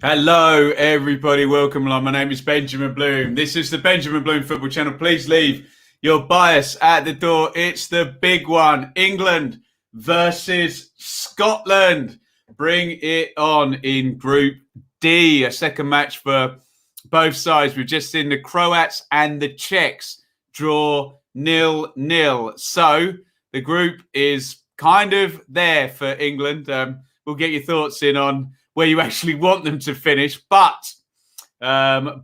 Hello, everybody. Welcome along. My name is Benjamin Bloom. This is the Benjamin Bloom Football Channel. Please leave your bias at the door. It's the big one. England versus Scotland. Bring it on in Group D. A second match for both sides. We've just seen the Croats and the Czechs draw 0-0. So the group is kind of there for England. We'll get your thoughts in on where you actually want them to finish. But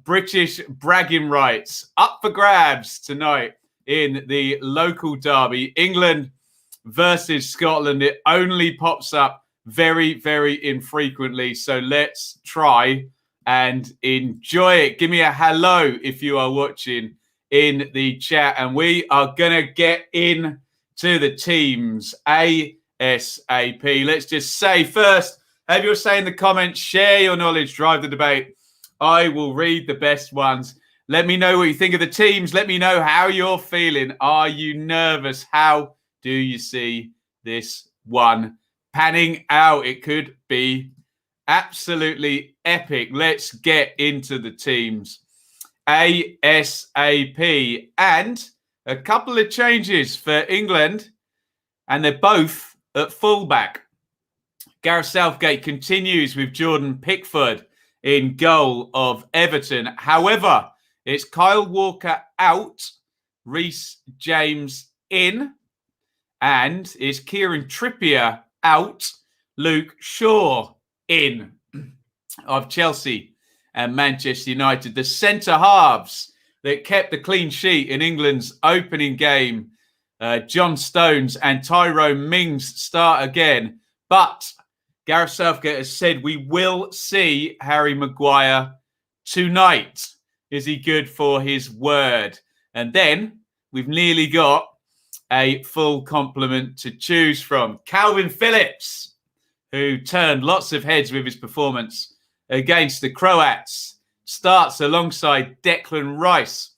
British bragging rights up for grabs tonight in the local derby. England versus Scotland. It only pops up very, very infrequently. So let's try and enjoy it. Give me a hello if you are watching in the chat. And we are going to get in to the teams ASAP. Let's just say first, have your say in the comments, share your knowledge, drive the debate. I will read the best ones. Let me know what you think of the teams. Let me know how you're feeling. Are you nervous? How do you see this one panning out? It could be absolutely epic. Let's get into the teams ASAP. And a couple of changes for England, and they're both at fullback. Gareth Southgate continues with Jordan Pickford in goal of Everton. However, it's Kyle Walker out, Reece James in, and it's Kieran Trippier out, Luke Shaw in of Chelsea and Manchester United. The centre halves that kept the clean sheet in England's opening game, John Stones and Tyrone Mings start again, but Gareth Southgate has said we will see Harry Maguire tonight. Is he good for his word? And then we've nearly got a full complement to choose from. Calvin Phillips, who turned lots of heads with his performance against the Croats, starts alongside Declan Rice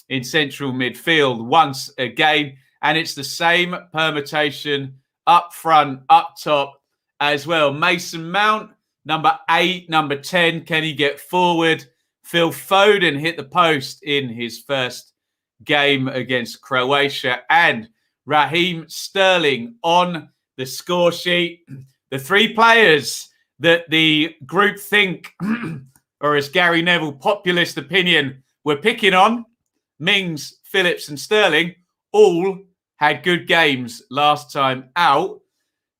in central midfield once again. And it's the same permutation up front, up top, as well. Mason Mount, number 8, number 10. Can he get forward? Phil Foden hit the post in his first game against Croatia. And Raheem Sterling on the score sheet. The three players that the group think, or as Gary Neville, populist opinion, we're picking on, Mings, Phillips and Sterling, all had good games last time out.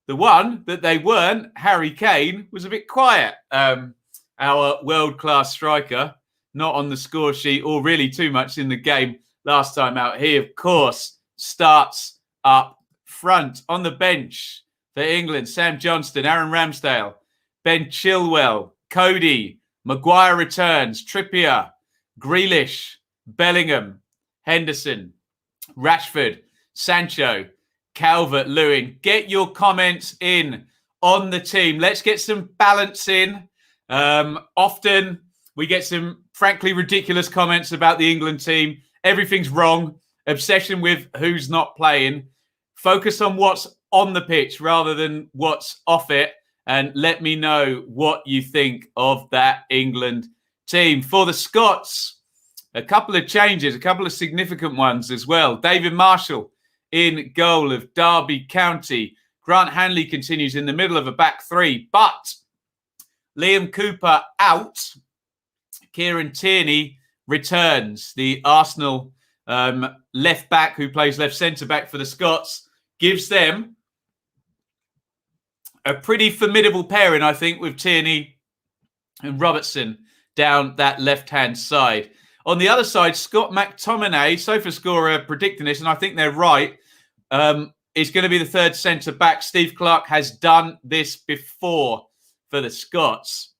The one that they weren't, Harry Kane, was a bit quiet. Our world-class striker, not on the score sheet or really too much in the game last time out. He, of course, starts up front. On the bench for England, Sam Johnston, Aaron Ramsdale, Ben Chilwell, Cody, Maguire returns, Trippier, Grealish, Bellingham, Henderson, Rashford, Sancho, Calvert-Lewin. Get your comments in on the team. Let's get some balance in. Often we get some, frankly, ridiculous comments about the England team. Everything's wrong. Obsession with who's not playing. Focus on what's on the pitch rather than what's off it. And let me know what you think of that England team. For the Scots, a couple of changes, a couple of significant ones as well. David Marshall in goal of Derby County. Grant Hanley continues in the middle of a back three, but Liam Cooper out. Kieran Tierney returns. The Arsenal left back who plays left centre back for the Scots gives them a pretty formidable pairing, I think, with Tierney and Robertson down that left-hand side. On the other side, Scott McTominay, SofaScorer predicting this, and I think they're right, is going to be the third centre-back. Steve Clarke has done this before for the Scots.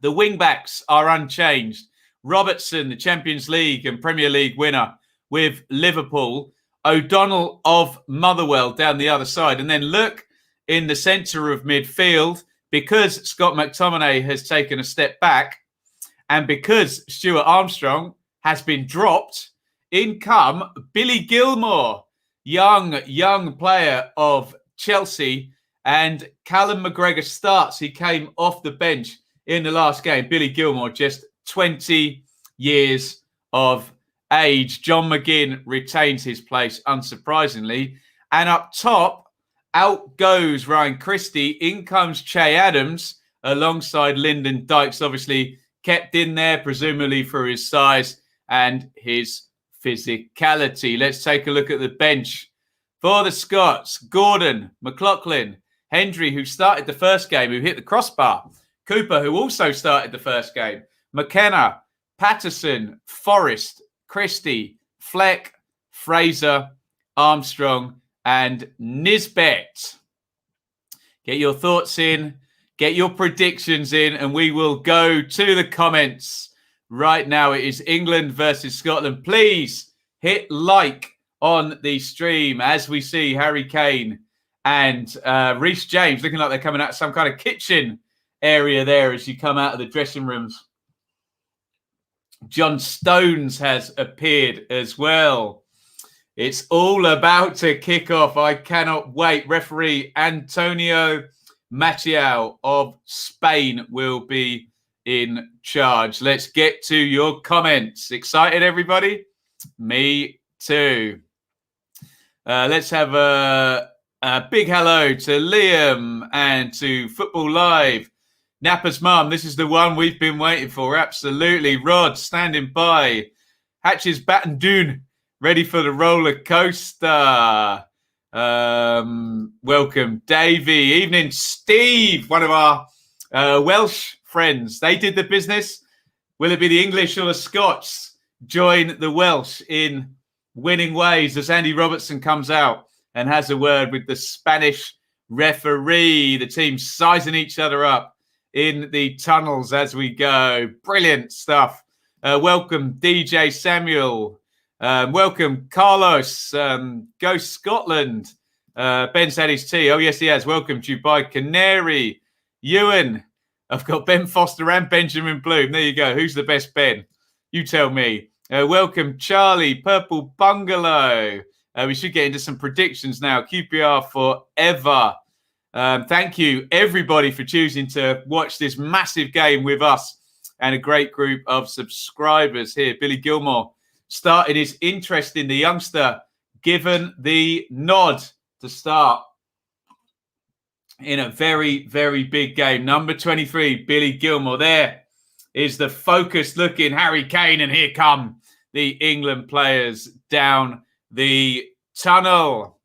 The wing-backs are unchanged. Robertson, the Champions League and Premier League winner with Liverpool. O'Donnell of Motherwell down the other side. And then look in the centre of midfield, because Scott McTominay has taken a step back, and because Stuart Armstrong has been dropped, in come Billy Gilmore, young player of Chelsea, and Callum McGregor starts. He came off the bench in the last game. Billy Gilmore, just 20 years of age. John McGinn retains his place, unsurprisingly. And up top, out goes Ryan Christie. In comes Che Adams alongside Lyndon Dykes, obviously kept in there, presumably for his size and his physicality. Let's take a look at the bench. For the Scots, Gordon, McLaughlin, Hendry, who started the first game, who hit the crossbar. Cooper, who also started the first game. McKenna, Patterson, Forrest, Christie, Fleck, Fraser, Armstrong, and Nisbet. Get your thoughts in, get your predictions in, and we will go to the comments right now. It is England versus Scotland. Please hit like on the stream as we see Harry Kane and Reece James looking like they're coming out of some kind of kitchen area there as you come out of the dressing rooms. John Stones has appeared as well. It's all about to kick off. I cannot wait. Referee Antonio Maciel of Spain will be in charge. Let's get to your comments. Excited, everybody? Me too. Let's have a big hello to Liam and to Football Live. Napper's mum, this is the one we've been waiting for. Absolutely. Rod, standing by. Hatches Batten Dune, ready for the roller coaster. Welcome, Davey. Evening, Steve, one of our Welsh friends. They did the business. Will it be the English or the Scots join the Welsh in winning ways as Andy Robertson comes out and has a word with the Spanish referee? The team sizing each other up in the tunnels as we go. Brilliant stuff. Welcome, DJ Samuel. Welcome, Carlos. Go Scotland. Ben's had his tea. Oh, yes, he has. Welcome, Dubai Canary. Ewan. I've got Ben Foster and Benjamin Bloom. There you go. Who's the best Ben? You tell me. Welcome, Charlie. Purple Bungalow. We should get into some predictions now. QPR forever. Thank you, everybody, for choosing to watch this massive game with us and a great group of subscribers here. Billy Gilmore started his interest in the youngster, given the nod to start in a very, very big game. Number 23, Billy Gilmore. There is the focused looking Harry Kane, and here come the England players down the tunnel.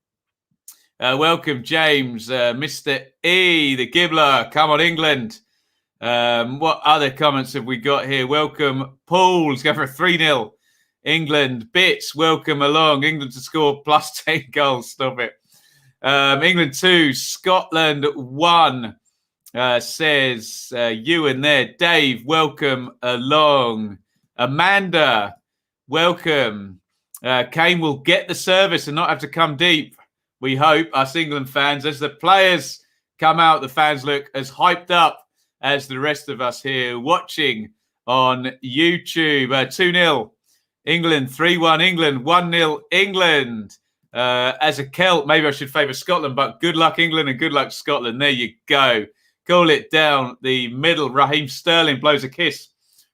Welcome, James, Mr. E, the Gibbler. Come on, England. What other comments have we got here? Welcome, Paul. Let's go for a 3-0. England. Bits, welcome along. England to score plus 10 goals. Stop it. England 2, Scotland 1, says Ewan there. Dave, welcome along. Amanda, welcome. Kane will get the service and not have to come deep. We hope, us England fans. As the players come out, the fans look as hyped up as the rest of us here watching on YouTube. 2-0 England, 3-1 England, 1-0 England. As a Celt, maybe I should favour Scotland, but good luck England and good luck Scotland. There you go. Call it down the middle. Raheem Sterling blows a kiss,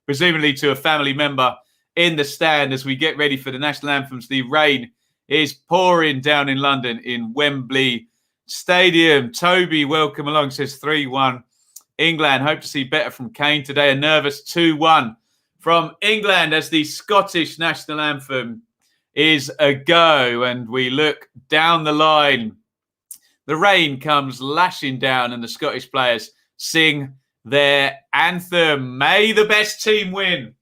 presumably to a family member in the stand as we get ready for the national anthems. The rain is pouring down in London in Wembley Stadium. Toby, welcome along, says 3-1 England. Hope to see better from Kane today. A nervous 2-1 from England as the Scottish national anthem is a go. And we look down the line. The rain comes lashing down and the Scottish players sing their anthem. May the best team win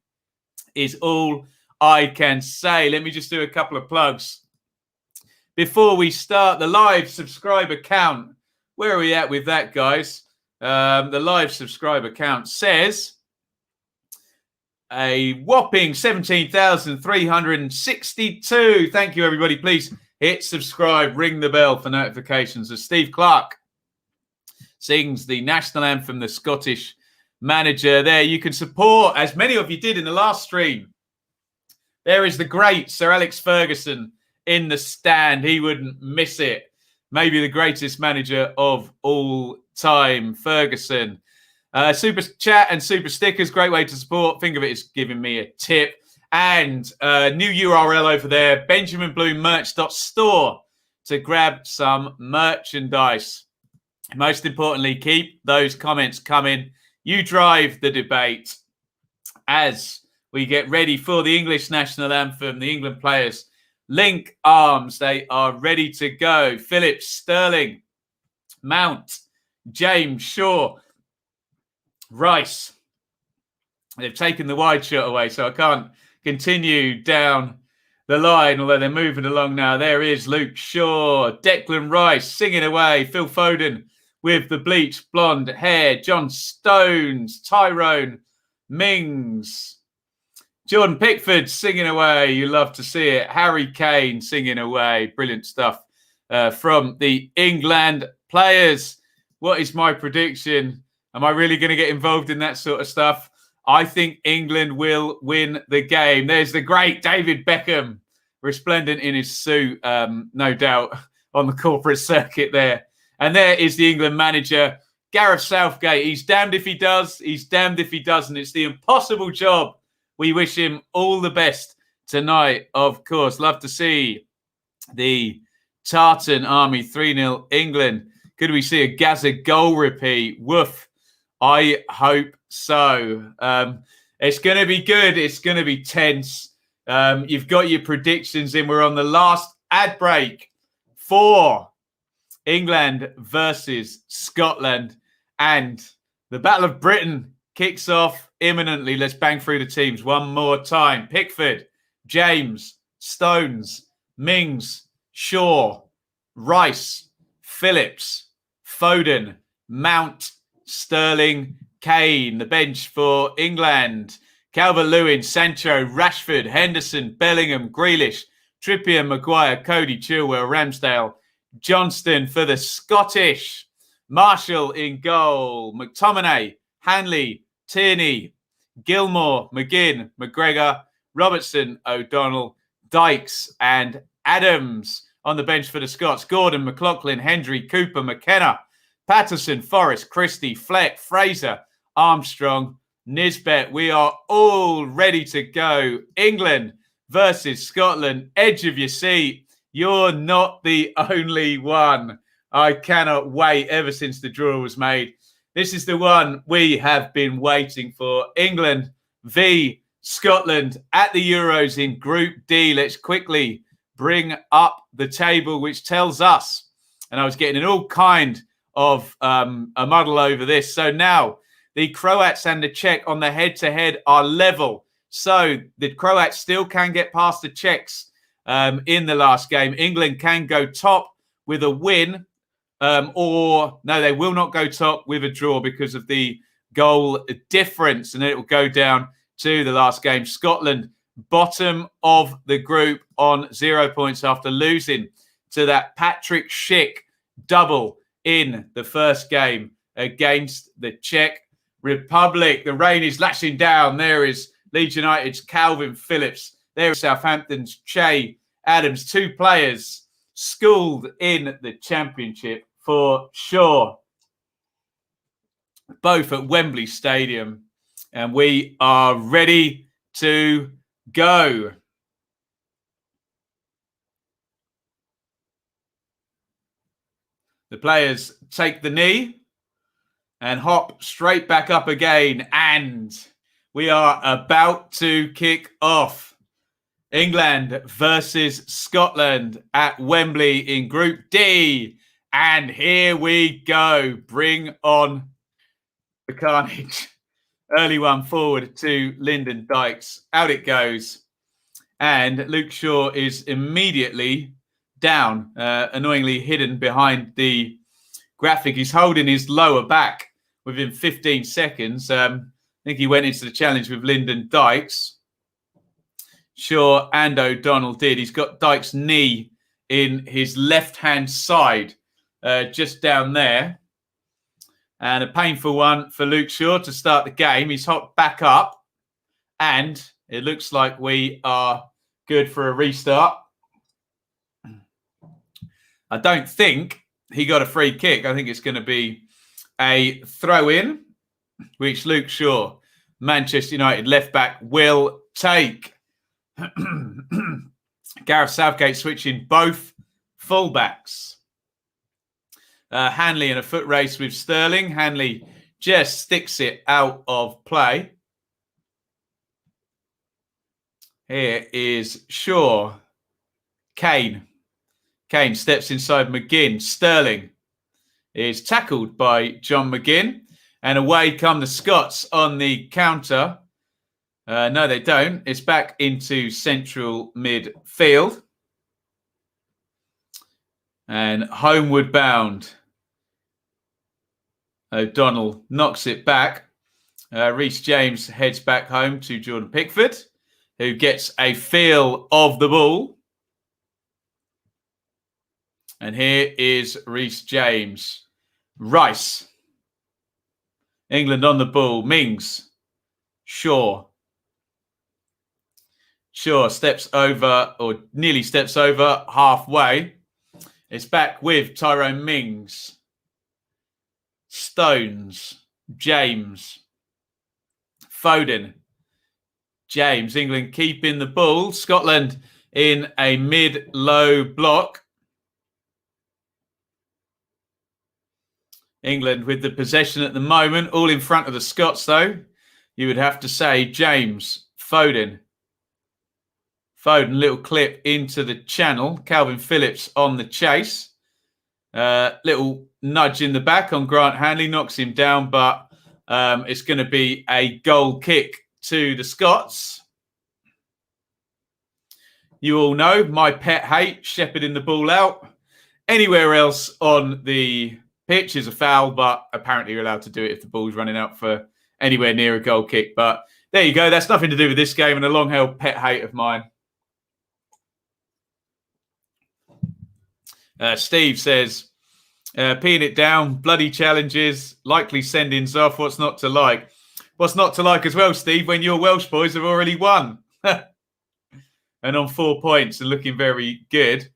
is all I can say. Let me just do a couple of plugs before we start. The live subscriber count. Where are we at with that, guys? The live subscriber count says a whopping 17,362. Thank you, everybody. Please hit subscribe, ring the bell for notifications as Steve Clark sings the national anthem, the Scottish manager there. You can support, as many of you did in the last stream. There is the great Sir Alex Ferguson in the stand. He wouldn't miss it. Maybe the greatest manager of all time, Ferguson. Super chat and super stickers, great way to support. Think of it as giving me a tip. And new URL over there, benjaminbloommerch.store, to grab some merchandise. Most importantly, keep those comments coming. You drive the debate as we get ready for the English national anthem. The England players link arms. They are ready to go. Phillips, Sterling, Mount, James, Shaw, Rice. They've taken the wide shot away, so I can't continue down the line, although they're moving along now. There is Luke Shaw, Declan Rice singing away, Phil Foden with the bleached blonde hair, John Stones, Tyrone Mings, Jordan Pickford singing away. You love to see it. Harry Kane singing away. Brilliant stuff from the England players. What is my prediction? Am I really going to get involved in that sort of stuff? I think England will win the game. There's the great David Beckham, resplendent in his suit, no doubt, on the corporate circuit there. And there is the England manager, Gareth Southgate. He's damned if he does. He's damned if he doesn't. It's the impossible job. We wish him all the best tonight, of course. Love to see the Tartan Army 3-0 England. Could we see a Gaza goal repeat? Woof. I hope so. It's going to be good. It's going to be tense. You've got your predictions in. We're on the last ad break for England versus Scotland. And the Battle of Britain kicks off imminently. Let's bang through the teams one more time. Pickford, James, Stones, Mings, Shaw, Rice, Phillips, Foden, Mount, Sterling, Kane. The bench for England: Calvert-Lewin, Sancho, Rashford, Henderson, Bellingham, Grealish, Trippier, Maguire, Cody, Chilwell, Ramsdale, Johnston for the Scottish, Marshall in goal, McTominay, Hanley, Tierney, Gilmore, McGinn, McGregor, Robertson, O'Donnell, Dykes and Adams. On the bench for the Scots: Gordon, McLaughlin, Hendry, Cooper, McKenna, Patterson, Forrest, Christie, Fleck, Fraser, Armstrong, Nisbet. We are all ready to go. England versus Scotland. Edge of your seat. You're not the only one. I cannot wait ever since the draw was made. This is the one we have been waiting for. England v Scotland at the Euros in Group D. Let's quickly bring up the table, which tells us, and I was getting in all kind of a muddle over this. So now the Croats and the Czech on the head-to-head are level. So the Croats still can get past the Czechs in the last game. England can go top with a win, or no, they will not go top with a draw because of the goal difference, and then it will go down to the last game. Scotland, bottom of the group on 0 points after losing to that Patrick Schick double in the first game against the Czech Republic. The rain is lashing down. There is Leeds United's Calvin Phillips. There is Southampton's Che Adams. Two players schooled in the Championship for sure. Both at Wembley Stadium. And we are ready to go. The players take the knee and hop straight back up again. And we are about to kick off. England versus Scotland at Wembley in Group D. And here we go. Bring on the carnage. Early one forward to Lyndon Dykes. Out it goes. And Luke Shaw is immediately down, annoyingly hidden behind the graphic. He's holding his lower back within 15 seconds. I think he went into the challenge with Lyndon Dykes. Shaw and O'Donnell did. He's got Dykes' knee in his left-hand side, just down there. And a painful one for Luke Shaw to start the game. He's hopped back up. And it looks like we are good for a restart. I don't think he got a free kick. I think it's going to be a throw-in. which Luke Shaw, Manchester United left back, will take. Gareth Southgate switching both fullbacks. Hanley in a foot race with Sterling. Hanley just sticks it out of play. Here is Shaw. Kane. Kane steps inside McGinn. Sterling is tackled by John McGinn. And away come the Scots on the counter. No, they don't. It's back into central midfield. And homeward bound. O'Donnell knocks it back. Reece James heads back home to Jordan Pickford, who gets a feel of the ball. And here is Reece James. Rice. England on the ball. Mings. Shaw. Shaw steps over, or nearly steps over, halfway. It's back with Tyrone Mings. Stones. James. Foden. James. England keeping the ball. Scotland in a mid-low block. England with the possession at the moment. All in front of the Scots, though. You would have to say James. Foden. Foden, little clip into the channel. Calvin Phillips on the chase. Little nudge in the back on Grant Hanley. Knocks him down, but it's going to be a goal kick to the Scots. You all know my pet hate, shepherding the ball out. Anywhere else on the pitch is a foul, but apparently you're allowed to do it if the ball's running out for anywhere near a goal kick. But there you go. That's nothing to do with this game and a long-held pet hate of mine. Steve says, peeing it down, bloody challenges, likely send-ins off. What's not to like? What's not to like as well, Steve, when your Welsh boys have already won? And on 4 points and looking very good.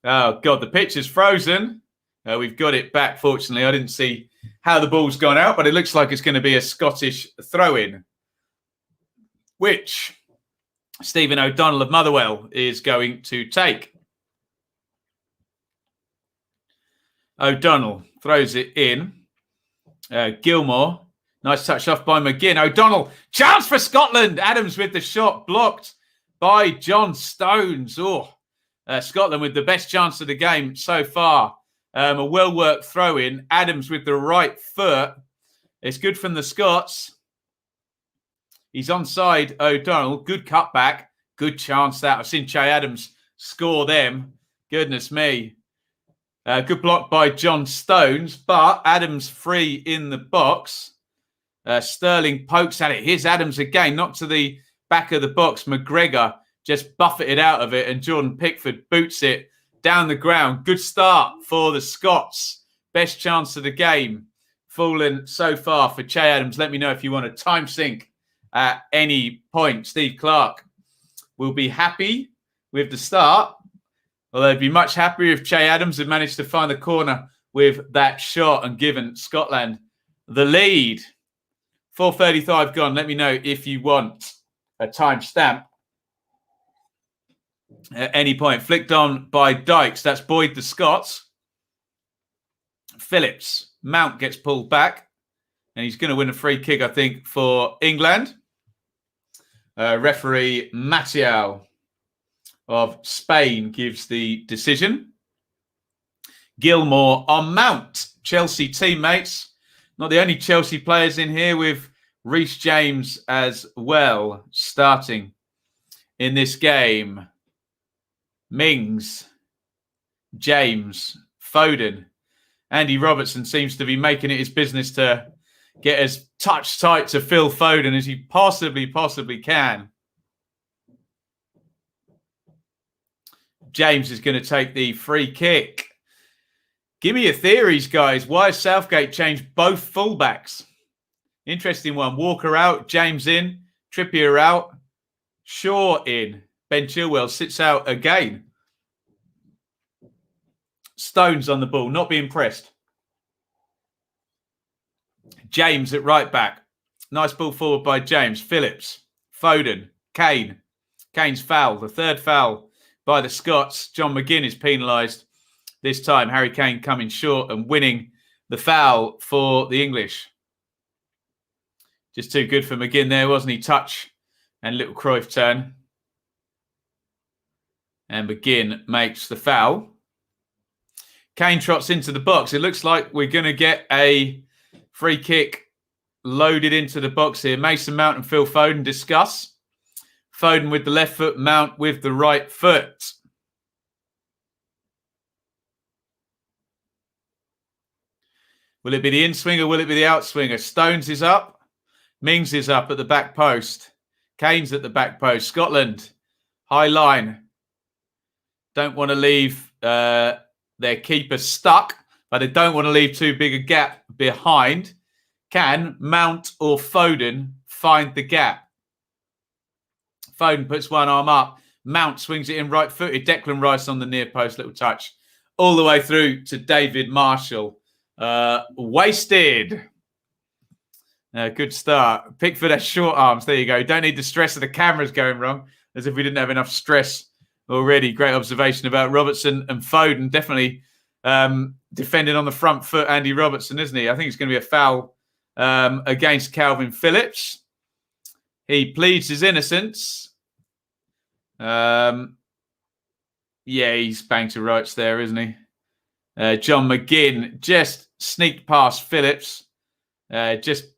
Oh, God, the pitch is frozen. We've got it back, fortunately. I didn't see how the ball's gone out, but it looks like it's going to be a Scottish throw-in, which Stephen O'Donnell of Motherwell is going to take. O'Donnell throws it in. Gilmore. Nice touch off by McGinn. O'Donnell. Chance for Scotland. Adams with the shot blocked by John Stones. Scotland with the best chance of the game so far. A well-worked throw-in. Adams with the right foot. It's good from the Scots. He's onside, O'Donnell. Good cutback. Good chance that. I've seen Che Adams score them. Goodness me. Good block by John Stones, but Adams free in the box. Sterling pokes at it. Here's Adams again, not to the back of the box. McGregor just buffeted out of it, and Jordan Pickford boots it down the ground. Good start for the Scots. Best chance of the game fallen so far for Che Adams. Let me know if you want a time sync at any point. Steve Clark will be happy with the start. Although he'd be much happier if Che Adams had managed to find the corner with that shot and given Scotland the lead. 4:35 gone. Let me know if you want a time stamp at any point. Flicked on by Dykes. That's Boyd the Scots. Phillips. Mount gets pulled back. And he's going to win a free kick, I think, for England. Referee Mathieu of Spain gives the decision. Gilmore on Mount. Chelsea teammates. Not the only Chelsea players in here, with Reece James as well starting in this game. Mings. James. Foden. Andy Robertson seems to be making it his business to get as touch tight to Phil Foden as he possibly can. James is going to take the free kick. Give me your theories, guys. Why has Southgate changed both fullbacks? Interesting one. Walker out, James in, Trippier out, Shaw in. Ben Chilwell sits out again. Stones on the ball, not being pressed. James at right back. Nice ball forward by James. Phillips, Foden, Kane. Kane's foul, the third foul by the Scots. John McGinn is penalised this time. Harry Kane coming short and winning the foul for the English. Just too good for McGinn there, wasn't he? Touch and little Cruyff turn. And McGinn makes the foul. Kane trots into the box. It looks like we're going to get a free kick loaded into the box here. Mason Mount and Phil Foden discuss. Foden with the left foot, Mount with the right foot. Will it be the in-swinger? Will it be the out-swinger? Stones is up. Mings is up at the back post. Kane's at the back post. Scotland, high line. Don't want to leave their keeper stuck, but they don't want to leave too big a gap behind. Can Mount or Foden find the gap? Foden puts one arm up. Mount swings it in right-footed. Declan Rice on the near post, little touch. All the way through to David Marshall. Wasted. Good start. Pickford has short arms. There you go. Don't need the stress of the cameras going wrong, as if we didn't have enough stress already. Great observation about Robertson and Foden. Definitely defending on the front foot, Andy Robertson, isn't he? I think it's going to be a foul against Calvin Phillips. He pleads his innocence. Yeah, he's banged to rights there, isn't he? John McGinn just sneaked past Phillips. Just a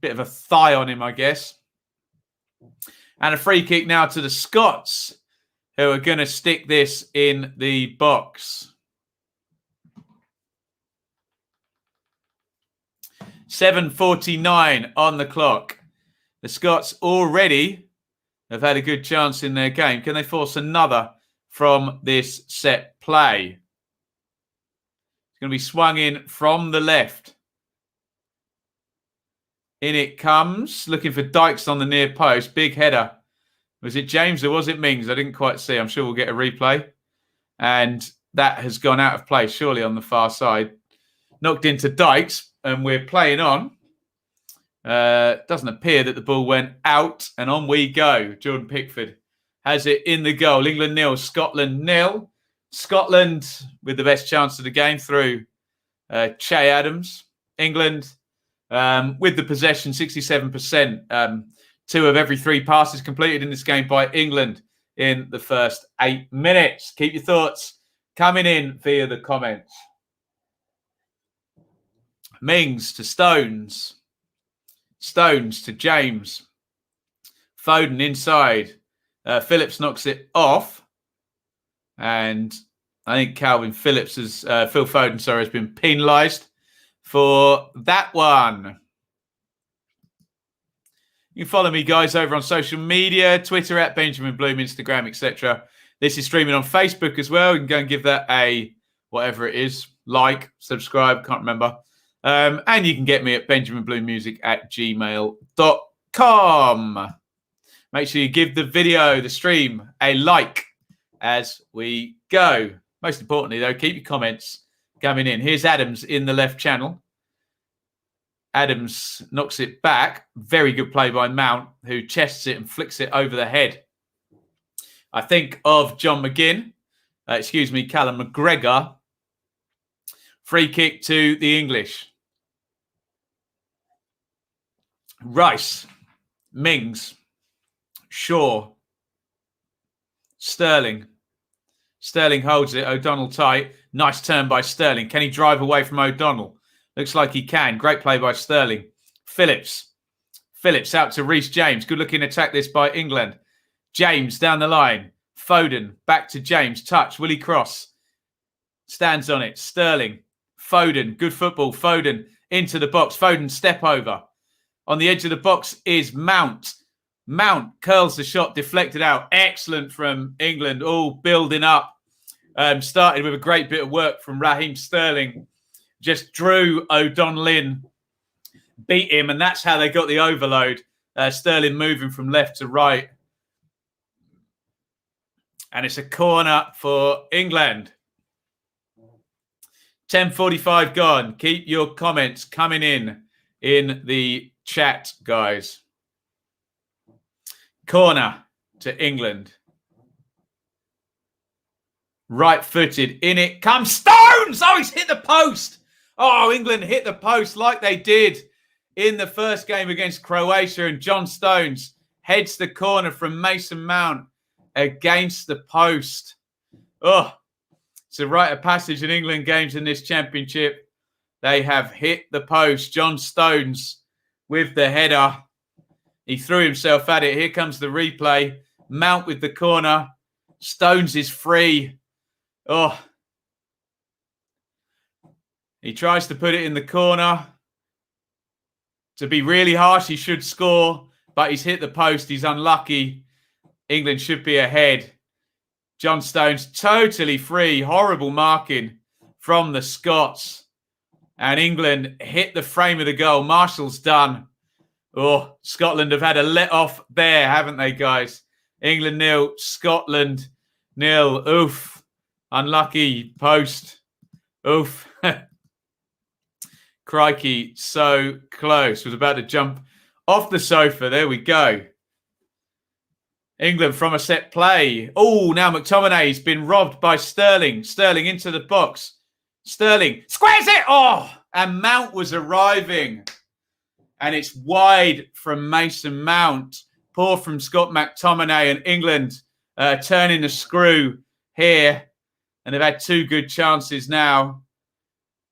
bit of a thigh on him, I guess. And a free kick now to the Scots, who are going to stick this in the box. 7:49 on the clock. The Scots already have had a good chance in their game. Can they force another from this set play? It's going to be swung in from the left. In it comes, looking for Dykes on the near post. Big header. Was it James or was it Mings? I didn't quite see. I'm sure we'll get a replay. And that has gone out of play, surely, on the far side. Knocked into Dykes, and we're playing on. Doesn't appear that the ball went out, and on we go. Jordan Pickford has it in the goal. England 0, Scotland 0. Scotland with the best chance of the game through Che Adams. England with the possession, 67%. 2 of every 3 passes completed in this game by England in the first 8 minutes. Keep your thoughts coming in via the comments. Mings to Stones. Stones to James. Foden inside. Phillips knocks it off. And I think Calvin Phillips has, Phil Foden, sorry, has been penalised for that one. You can follow me, guys, over on social media, Twitter at Benjamin Bloom, Instagram, etc. This is streaming on Facebook as well. You can go and give that a, whatever it is, like, subscribe, can't remember. And you can get me at benjaminbloommusic@gmail.com. Make sure you give the video, the stream, a like as we go. Most importantly, though, keep your comments coming in. Here's Adams in the left channel. Adams knocks it back. Very good play by Mount, who chests it and flicks it over the head. I think of John McGinn. Callum McGregor. Free kick to the English. Rice. Mings. Shaw. Sterling. Sterling holds it. O'Donnell tight. Nice turn by Sterling. Can he drive away from O'Donnell? Looks like he can. Great play by Sterling. Phillips. Phillips out to Reece James. Good looking attack this by England. James down the line. Foden back to James. Touch. Will he cross? Stands on it. Sterling. Foden. Good football. Foden into the box. Foden step over. On the edge of the box is Mount. Mount curls the shot. Deflected out. Excellent from England. All building up. Started with a great bit of work from Raheem Sterling. Just drew O'Donnell in, beat him, and that's how they got the overload. Sterling moving from left to right. And it's a corner for England. 10:45 gone. Keep your comments coming in in the chat, guys. Corner to England. Right-footed. In it comes Stones! Oh, he's hit the post! Oh, England hit the post like they did in the first game against Croatia. And John Stones heads the corner from Mason Mount against the post. Oh, it's a rite of passage in England games in this championship. They have hit the post. John Stones with the header. He threw himself at it. Here comes the replay. Mount with the corner. Stones is free. Oh. He tries to put it in the corner. To be really harsh, he should score. But he's hit the post. He's unlucky. England should be ahead. John Stones totally free. Horrible marking from the Scots. And England hit the frame of the goal. Marshall's done. Oh, Scotland have had a let-off there, haven't they, guys? England 0, Scotland 0. Oof. Unlucky post. Oof. Crikey, so close. Was about to jump off the sofa. There we go. England from a set play. Oh, now McTominay's been robbed by Sterling. Sterling into the box. Sterling squares it. Oh, and Mount was arriving. And it's wide from Mason Mount. Poor from Scott McTominay, and England turning the screw here. And they've had two good chances now.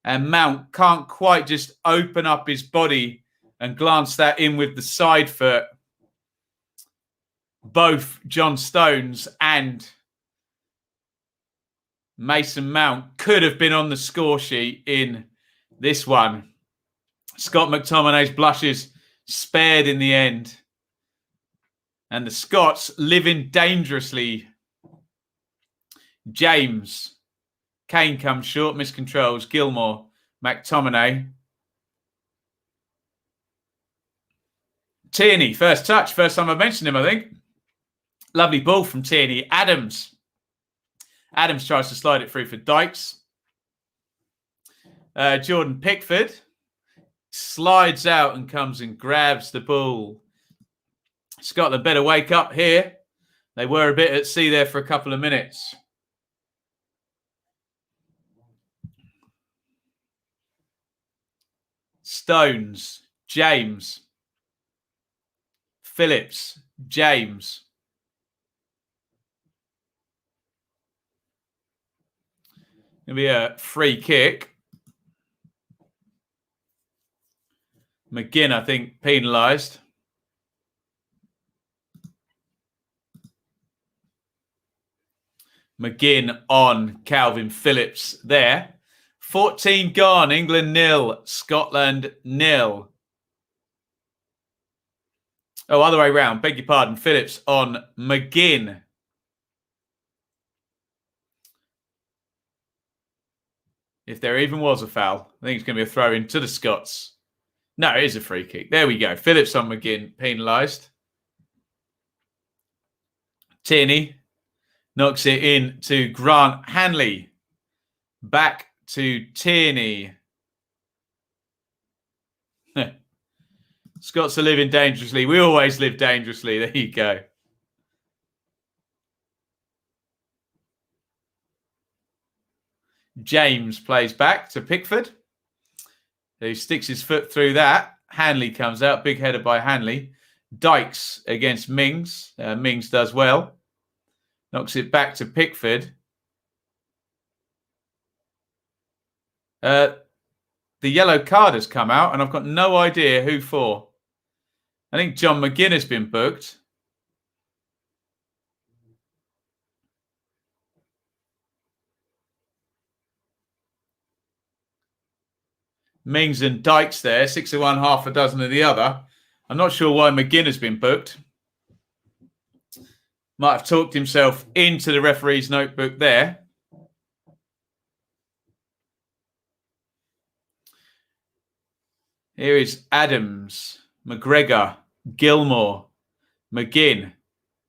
And Mount can't quite just open up his body and glance that in with the side foot. Both John Stones and Mason Mount could have been on the score sheet in this one. Scott McTominay's blushes spared in the end. And the Scots living dangerously. James. Kane comes short, miscontrols. Gilmore. McTominay. Tierney, first touch. First time I've mentioned him, I think. Lovely ball from Tierney. Adams. Adams tries to slide it through for Dykes. Jordan Pickford slides out and comes and grabs the ball. Scotland better wake up here. They were a bit at sea there for a couple of minutes. Stones, James, Phillips, James. Going to be a free kick. McGinn, I think, penalised. McGinn on Calvin Phillips there. 14 gone. England 0. Scotland 0. Oh, other way round. Beg your pardon. Phillips on McGinn. If there even was a foul, I think it's going to be a throw in to the Scots. No, it is a free kick. There we go. Phillips on McGinn, penalised. Tierney knocks it in to Grant Hanley. Back to Tierney. Scots are living dangerously. We always live dangerously. There you go. James plays back to Pickford, who sticks his foot through that. Hanley comes out. Big header by Hanley. Dykes against Mings. Mings does well. Knocks it back to Pickford. The yellow card has come out, and I've got no idea who for. I think John McGinn has been booked. Mings and Dykes there, 6 of one, half a dozen of the other. I'm not sure why McGinn has been booked. Might have talked himself into the referee's notebook there. Here is Adams, McGregor, Gilmore, McGinn,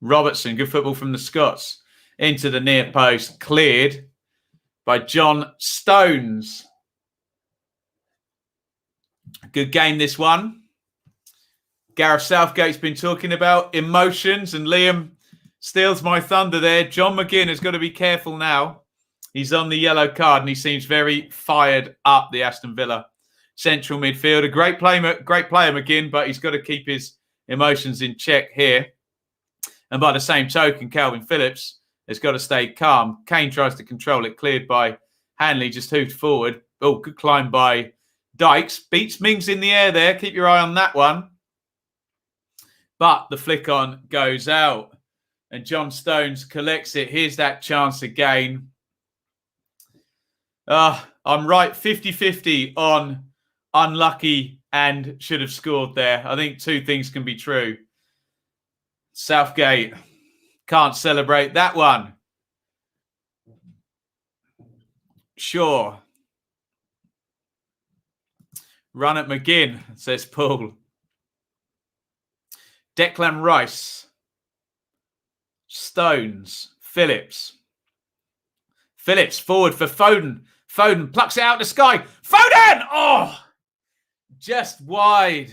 Robertson. Good football from the Scots. Into the near post. Cleared by John Stones. Good game, this one. Gareth Southgate's been talking about emotions, and Liam steals my thunder there. John McGinn has got to be careful now. He's on the yellow card, and he seems very fired up, the Aston Villa central midfielder. Great player, McGinn, but he's got to keep his emotions in check here. And by the same token, Calvin Phillips has got to stay calm. Kane tries to control it, cleared by Hanley, just hoofed forward. Oh, good climb by Dykes. Beats Mings in the air there. Keep your eye on that one. But the flick on goes out. And John Stones collects it. Here's that chance again. I'm right 50-50 on unlucky and should have scored there. I think two things can be true. Southgate can't celebrate that one. Sure. Run at McGinn, says Paul. Declan Rice. Stones. Phillips. Phillips forward for Foden. Foden plucks it out the sky. Foden! Oh! Just wide.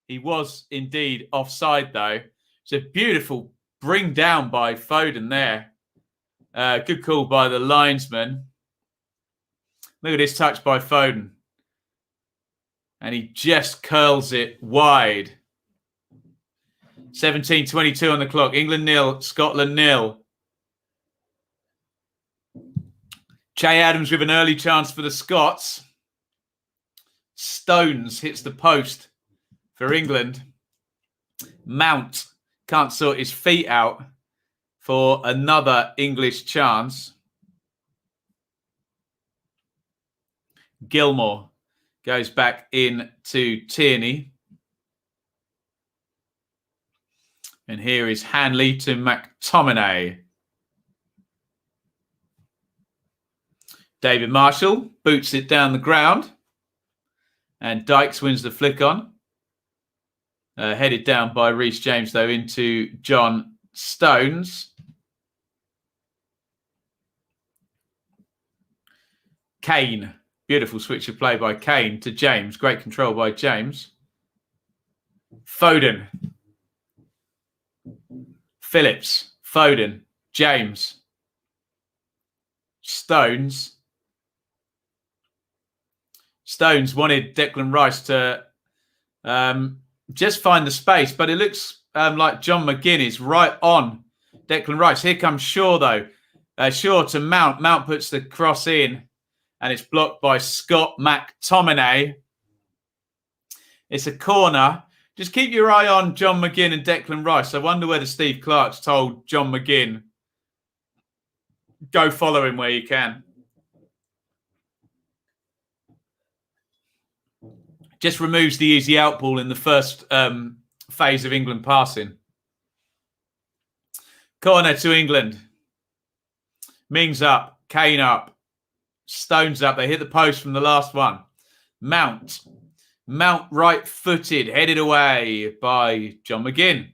He was indeed offside, though. It's a beautiful bring down by Foden there. Good call by the linesman. Look at this touch by Foden. And he just curls it wide. 17:22 on the clock. England 0, Scotland 0. Che Adams with an early chance for the Scots. Stones hits the post for England. Mount can't sort his feet out for another English chance. Gilmore goes back in to Tierney. And here is Hanley to McTominay. David Marshall boots it down the ground. And Dykes wins the flick on. Headed down by Reece James, though, into John Stones. Kane. Beautiful switch of play by Kane to James. Great control by James. Foden. Phillips. Foden. James. Stones. Stones wanted Declan Rice to just find the space, but it looks like John McGinn is right on Declan Rice. Here comes Shaw, though. Shaw to Mount. Mount puts the cross in, and it's blocked by Scott McTominay. It's a corner. Just keep your eye on John McGinn and Declan Rice. I wonder whether Steve Clark's told John McGinn, go follow him where you can. Just removes the easy out ball in the first phase of England passing. Corner to England. Mings up. Kane up. Stones up. They hit the post from the last one. Mount. Mount right-footed. Headed away by John McGinn.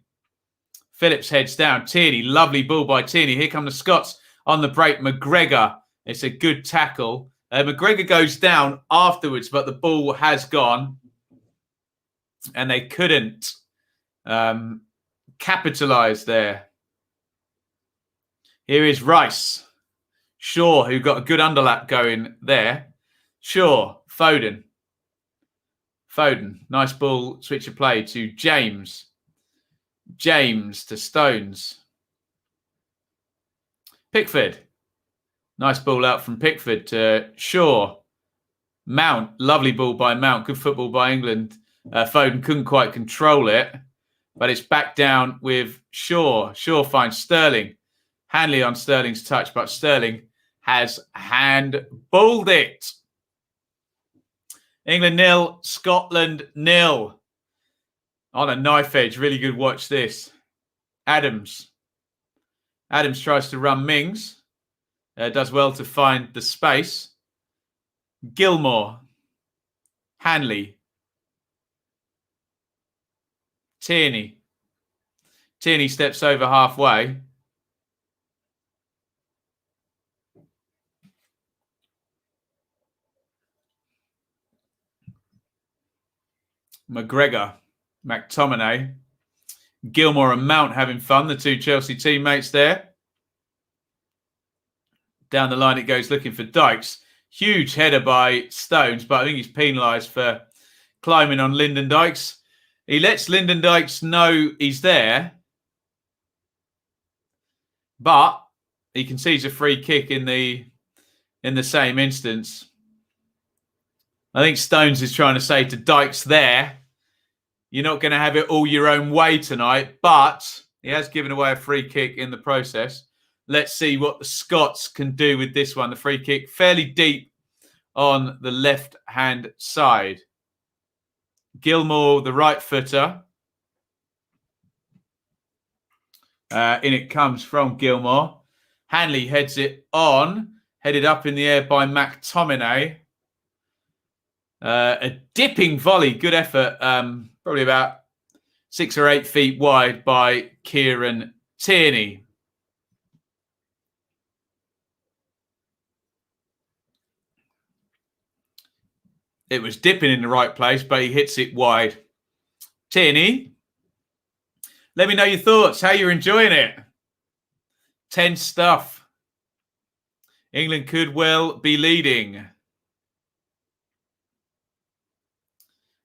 Phillips heads down. Tierney. Lovely ball by Tierney. Here come the Scots on the break. McGregor. It's a good tackle. McGregor goes down afterwards, but the ball has gone. And they couldn't capitalise there. Here is Rice. Shaw, who got a good underlap going there. Shaw, Foden. Foden, nice ball, switch of play to James. James to Stones. Pickford. Nice ball out from Pickford to Shaw. Mount, lovely ball by Mount. Good football by England. Foden couldn't quite control it, but it's back down with Shaw. Shaw finds Sterling. Hanley on Sterling's touch, but Sterling has handballed it. England 0, Scotland 0. On a knife edge. Really good watch this. Adams. Adams tries to run Mings. Does well to find the space. Gilmore. Hanley. Tierney. Tierney steps over halfway. McGregor, McTominay, Gilmore and Mount having fun, the two Chelsea teammates there. Down the line it goes looking for Dykes. Huge header by Stones, but I think he's penalised for climbing on Lyndon Dykes. He lets Lyndon Dykes know he's there, but he concedes a free kick in the same instance. I think Stones is trying to say to Dykes there, you're not going to have it all your own way tonight, but he has given away a free kick in the process. Let's see what the Scots can do with this one. The free kick fairly deep on the left-hand side. Gilmore, the right footer. In it comes from Gilmore. Hanley heads it on. Headed up in the air by McTominay. A dipping volley. Good effort. Probably about 6 or 8 feet wide by Kieran Tierney. It was dipping in the right place, but he hits it wide. Tierney, let me know your thoughts, how you're enjoying it. Tense stuff. England could well be leading.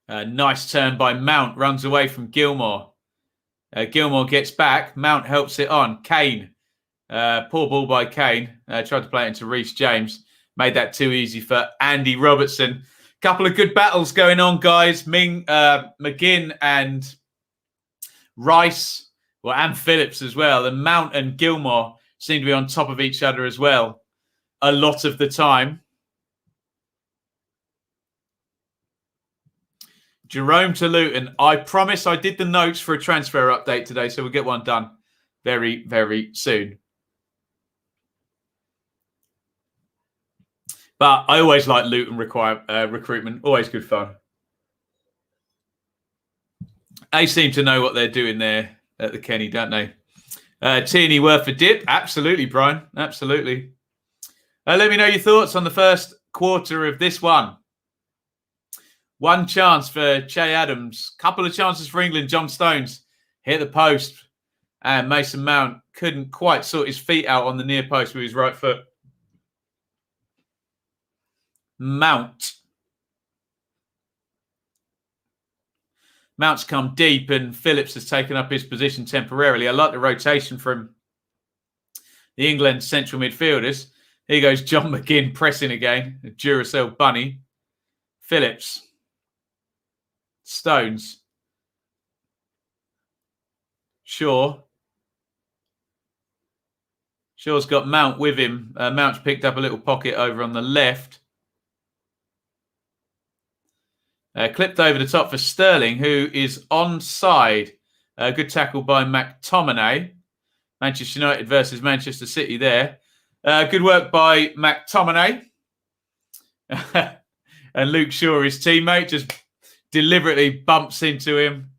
A nice turn by Mount, runs away from Gilmore. Gilmore gets back. Mount helps it on. Kane, poor ball by Kane. Tried to play it into Reece James. Made that too easy for Andy Robertson. Couple of good battles going on, guys. McGinn and Rice, and Phillips as well. And Mount and Gilmore seem to be on top of each other as well a lot of the time. Jerome to Luton. I promise I did the notes for a transfer update today, so we'll get one done very, very soon. But I always like Luton recruitment. Always good fun. They seem to know what they're doing there at the Kenny, don't they? Tierney worth a dip. Absolutely, Brian. Absolutely. Let me know your thoughts on the first quarter of this one. One chance for Che Adams. Couple of chances for England. John Stones hit the post. And Mason Mount couldn't quite sort his feet out on the near post with his right foot. Mount's come deep and Phillips has taken up his position temporarily. I like the rotation from the England central midfielders. Here goes John McGinn pressing again. A Duracell bunny. Phillips. Stones. Shaw's got Mount with him. Mount's picked up a little pocket over on the left. Clipped over the top for Sterling, who is onside. Good tackle by McTominay. Manchester United versus Manchester City there. Good work by McTominay. And Luke Shaw, his teammate, just deliberately bumps into him.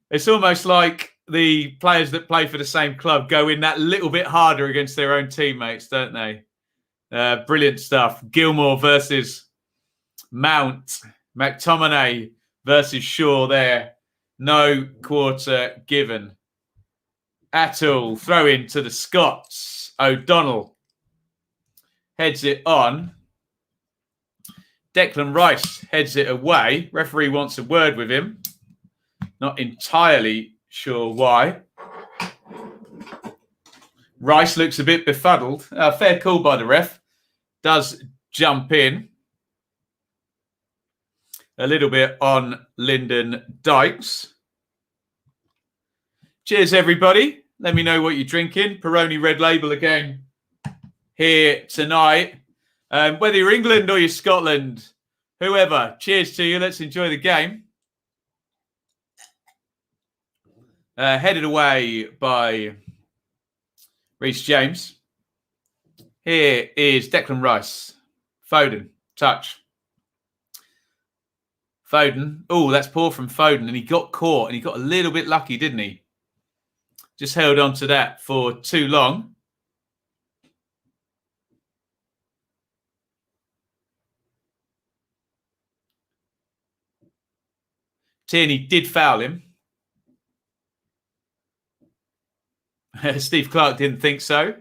It's almost like the players that play for the same club go in that little bit harder against their own teammates, don't they? Brilliant stuff. Gilmore versus Mount. McTominay versus Shaw there. No quarter given at all. Throw in to the Scots. O'Donnell heads it on. Declan Rice heads it away. Referee wants a word with him. Not entirely sure why. Rice looks a bit befuddled. Fair call by the ref. Does jump in. A little bit on Lyndon Dykes. Cheers, everybody. Let me know what you're drinking. Peroni Red Label again here tonight. Whether you're England or you're Scotland, whoever, cheers to you. Let's enjoy the game. Headed away by Reece James. Here is Declan Rice. Foden, touch. Foden. Oh, that's poor from Foden. And he got caught and he got a little bit lucky, didn't he? Just held on to that for too long. Tierney did foul him. Steve Clark didn't think so.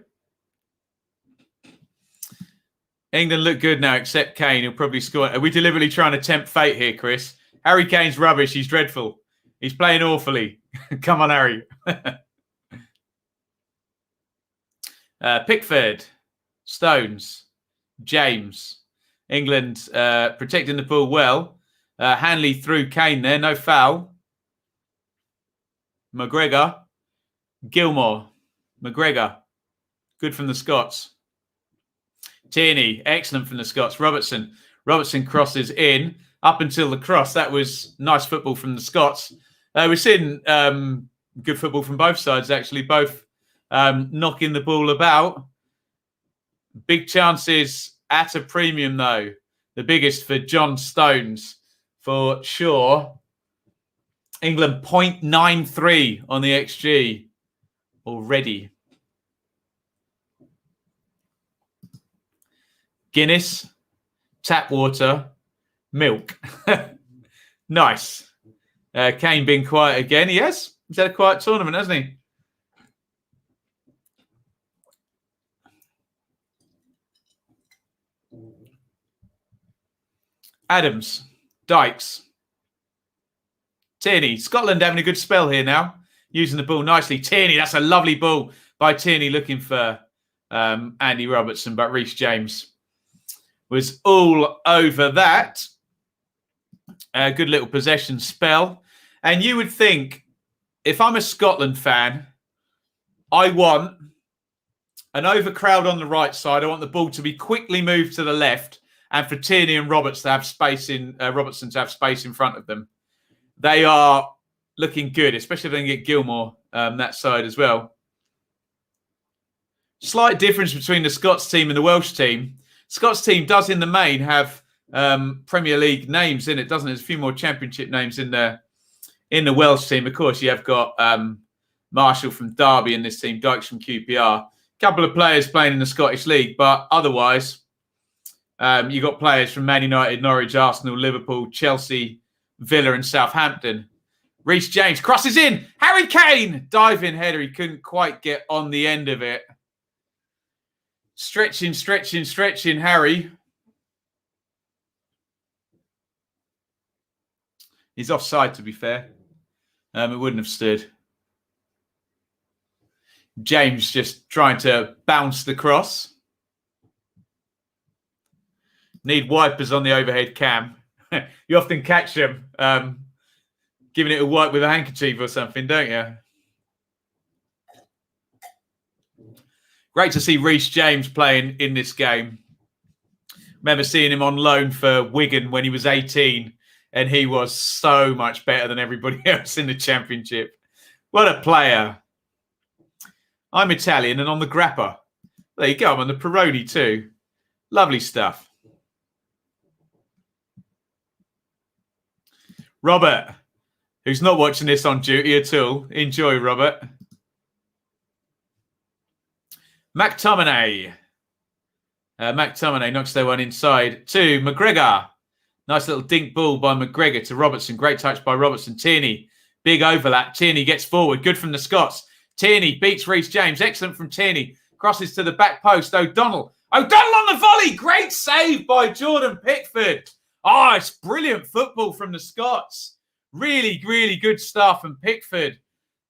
England look good now, except Kane. He'll probably score. Are we deliberately trying to tempt fate here, Chris? Harry Kane's rubbish. He's dreadful. He's playing awfully. Come on, Harry. Pickford, Stones, James. England protecting the ball well. Hanley through Kane there. No foul. McGregor. Gilmore. McGregor. Good from the Scots. Tierney. Excellent from the Scots. Robertson. Robertson crosses in. Up until the cross. That was nice football from the Scots. We're seeing good football from both sides, actually. Both knocking the ball about. Big chances at a premium, though. The biggest for John Stones, for sure. England 0.93 on the XG already. Guinness, tap water, milk. Nice. Kane being quiet again. He has. He's had a quiet tournament, hasn't he? Adams, Dykes, Tierney. Scotland having a good spell here now. Using the ball nicely. Tierney, that's a lovely ball by Tierney looking for Andy Robertson, but Reece James was all over that. A good little possession spell. And you would think, if I'm a Scotland fan, I want an overcrowd on the right side. I want the ball to be quickly moved to the left, and for Tierney and Roberts to have space in Robertson to have space in front of them. They are looking good, especially if they can get Gilmore that side as well. Slight difference between the Scots team and the Welsh team. Scots team does, in the main, have Premier League names in it, doesn't it? There's a few more Championship names in the Welsh team. Of course, you have got Marshall from Derby in this team, Dykes from QPR. A couple of players playing in the Scottish League, but otherwise, you've got players from Man United, Norwich, Arsenal, Liverpool, Chelsea, Villa and Southampton. Reece James crosses in. Harry Kane! Diving header. He couldn't quite get on the end of it. Stretching, Harry. He's offside, to be fair. It wouldn't have stood. James just trying to bounce the cross. Need wipers on the overhead cam. You often catch them giving it a wipe with a handkerchief or something, don't you? Great to see Reece James playing in this game. Remember seeing him on loan for Wigan when he was 18, and he was so much better than everybody else in the Championship. What a player. I'm Italian and on the grappa. There you go. I'm on the Peroni too. Lovely stuff. Robert, who's not watching this on duty at all. Enjoy, Robert. McTominay. McTominay knocks their one inside to McGregor. Nice little dink ball by McGregor to Robertson. Great touch by Robertson. Tierney, big overlap. Tierney gets forward. Good from the Scots. Tierney beats Reece James. Excellent from Tierney. Crosses to the back post. O'Donnell on the volley. Great save by Jordan Pickford. Oh, it's brilliant football from the Scots. Really, really good stuff. And Pickford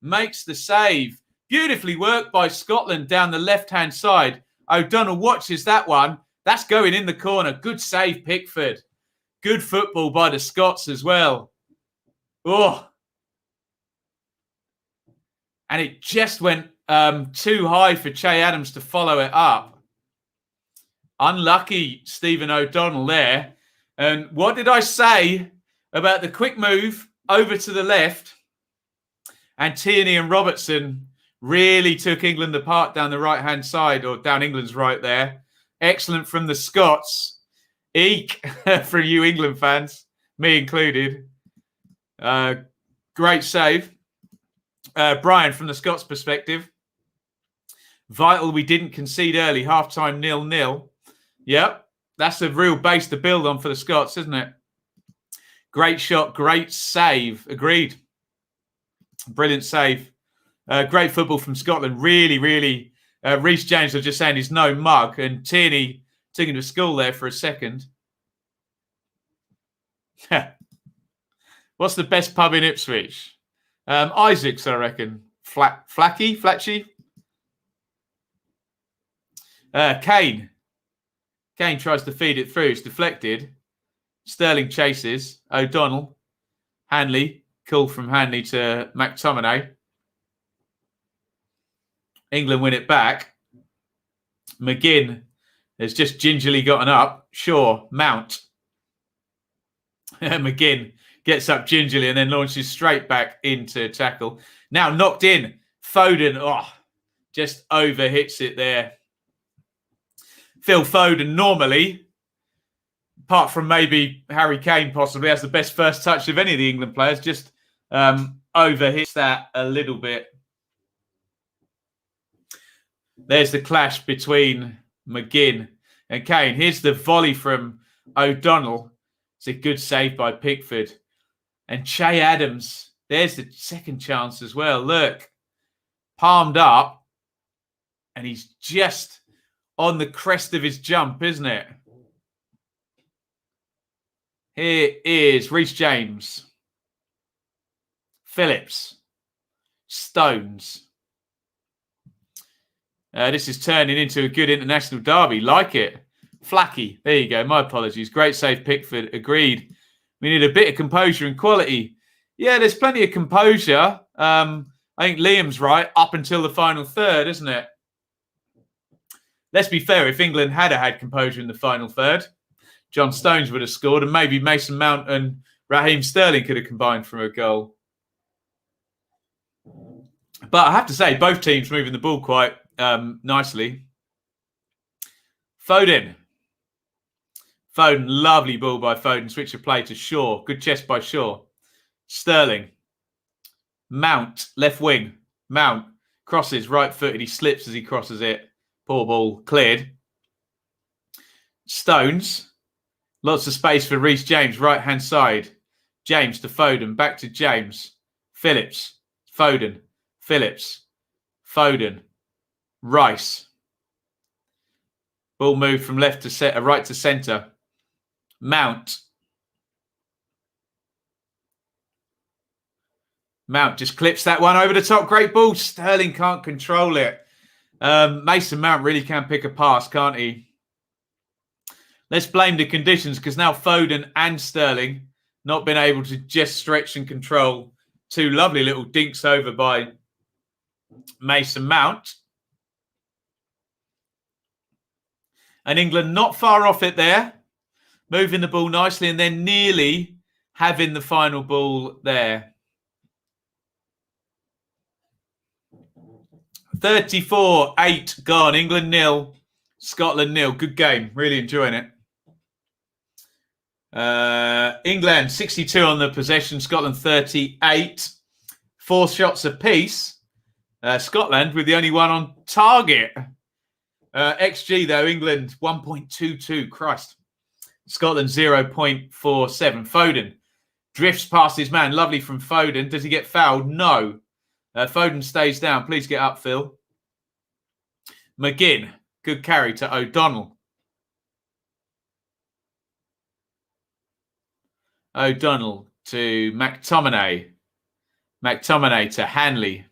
makes the save. Beautifully worked by Scotland down the left-hand side. O'Donnell watches that one. That's going in the corner. Good save, Pickford. Good football by the Scots as well. Oh. And it just went too high for Che Adams to follow it up. Unlucky Stephen O'Donnell there. And what did I say about the quick move over to the left? And Tierney and Robertson really took England apart down the right-hand side, or down England's right there. Excellent from the Scots. Eek for you England fans, me included. Great save. Brian, from the Scots perspective, vital we didn't concede early. Half-time 0-0. Yep. That's a real base to build on for the Scots, isn't it? Great shot, great save. Agreed. Brilliant save. Great football from Scotland. Really, really. Reece James, I was just saying, he's no mug. And Tierney took him to school there for a second. What's the best pub in Ipswich? Isaac's, I reckon. Flatchy? Kane. Kane tries to feed it through. It's deflected. Sterling chases. O'Donnell. Hanley. Call from Hanley to McTominay. England win it back. McGinn has just gingerly gotten up. Shaw. Mount. McGinn gets up gingerly and then launches straight back into tackle. Now knocked in. Foden. Just over hits it there. Phil Foden normally, apart from maybe Harry Kane possibly, has the best first touch of any of the England players. Just over hits that a little bit. There's the clash between McGinn and Kane. Here's the volley from O'Donnell. It's a good save by Pickford. And Che Adams, there's the second chance as well. Look, palmed up. And he's just on the crest of his jump, isn't it? Here is Reece James. Phillips. Stones. This is turning into a good international derby. Like it. Flacky. There you go. My apologies. Great save, Pickford. Agreed. We need a bit of composure and quality. Yeah, there's plenty of composure. I think Liam's right. Up until the final third, isn't it? Let's be fair. If England had had composure in the final third, John Stones would have scored and maybe Mason Mount and Raheem Sterling could have combined for a goal. But I have to say, both teams moving the ball quite nicely. Foden, lovely ball by Foden. Switch of play to Shaw. Good chest by Shaw. Sterling. Mount, left wing. Mount crosses, right footed. He slips as he crosses it. Poor ball, cleared. Stones. Lots of space for Reece James, right-hand side. James to Foden, back to James. Phillips. Foden. Phillips. Foden. Rice. Ball moved from left to right to centre. Mount. Mount just clips that one over the top. Great ball. Sterling can't control it. Mason Mount really can pick a pass, can't he? Let's blame the conditions because now Foden and Sterling not been able to just stretch and control. Two lovely little dinks over by Mason Mount. And England not far off it there. Moving the ball nicely and then nearly having the final ball there. 34-8 gone. England 0, Scotland 0. Good game. Really enjoying it. England 62 on the possession. Scotland 38. 4 shots apiece. Scotland with the only one on target. XG though, England 1.22. Christ. Scotland 0.47. Foden drifts past his man. Lovely from Foden. Does he get fouled? No. Foden stays down. Please get up, Phil. McGinn. Good carry to O'Donnell. O'Donnell to McTominay. McTominay to Hanley.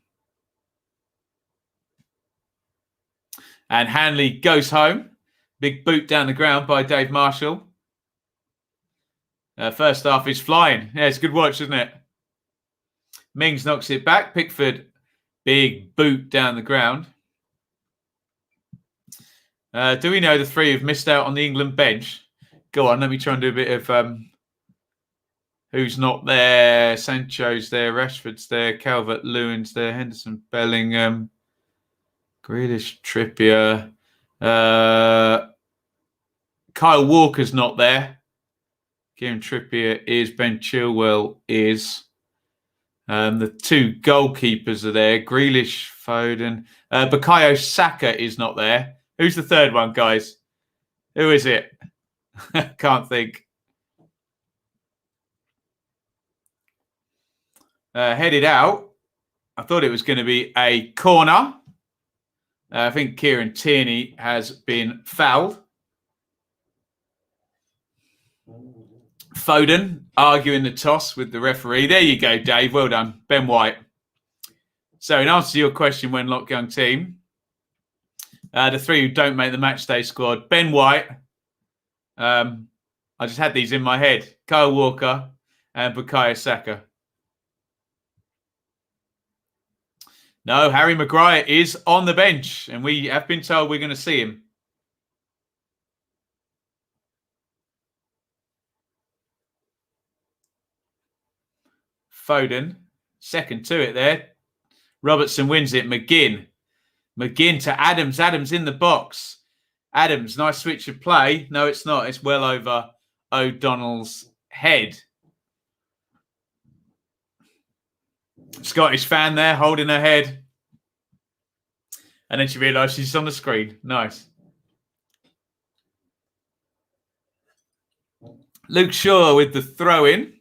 And Hanley goes home. Big boot down the ground by Dave Marshall. First half is flying. Yeah, it's a good watch, isn't it? Mings knocks it back. Pickford, big boot down the ground. Do we know the three have missed out on the England bench? Go on, let me try and do a bit of who's not there. Sancho's there, Rashford's there, Calvert-Lewin's there, Henderson, Bellingham, Grealish, Trippier. Kyle Walker's not there. Kieran Trippier is. Ben Chilwell is. The 2 goalkeepers are there. Grealish, Foden. Bukayo Saka is not there. Who's the third one, guys? Who is it? Can't think. headed out. I thought it was going to be a corner. I think Kieran Tierney has been fouled. Foden arguing the toss with the referee. There you go, Dave. Well done. Ben White. So in answer to your question, Wenlock Young team, the three who don't make the matchday squad, Ben White, I just had these in my head, Kyle Walker and Bukayo Saka. No, Harry Maguire is on the bench, and we have been told we're going to see him. Foden, second to it there. Robertson wins it. McGinn to Adams. Adams in the box. Adams, nice switch of play. No, it's not. It's well over O'Donnell's head. Scottish fan there holding her head. And then she realised she's on the screen. Nice. Luke Shaw with the throw-in.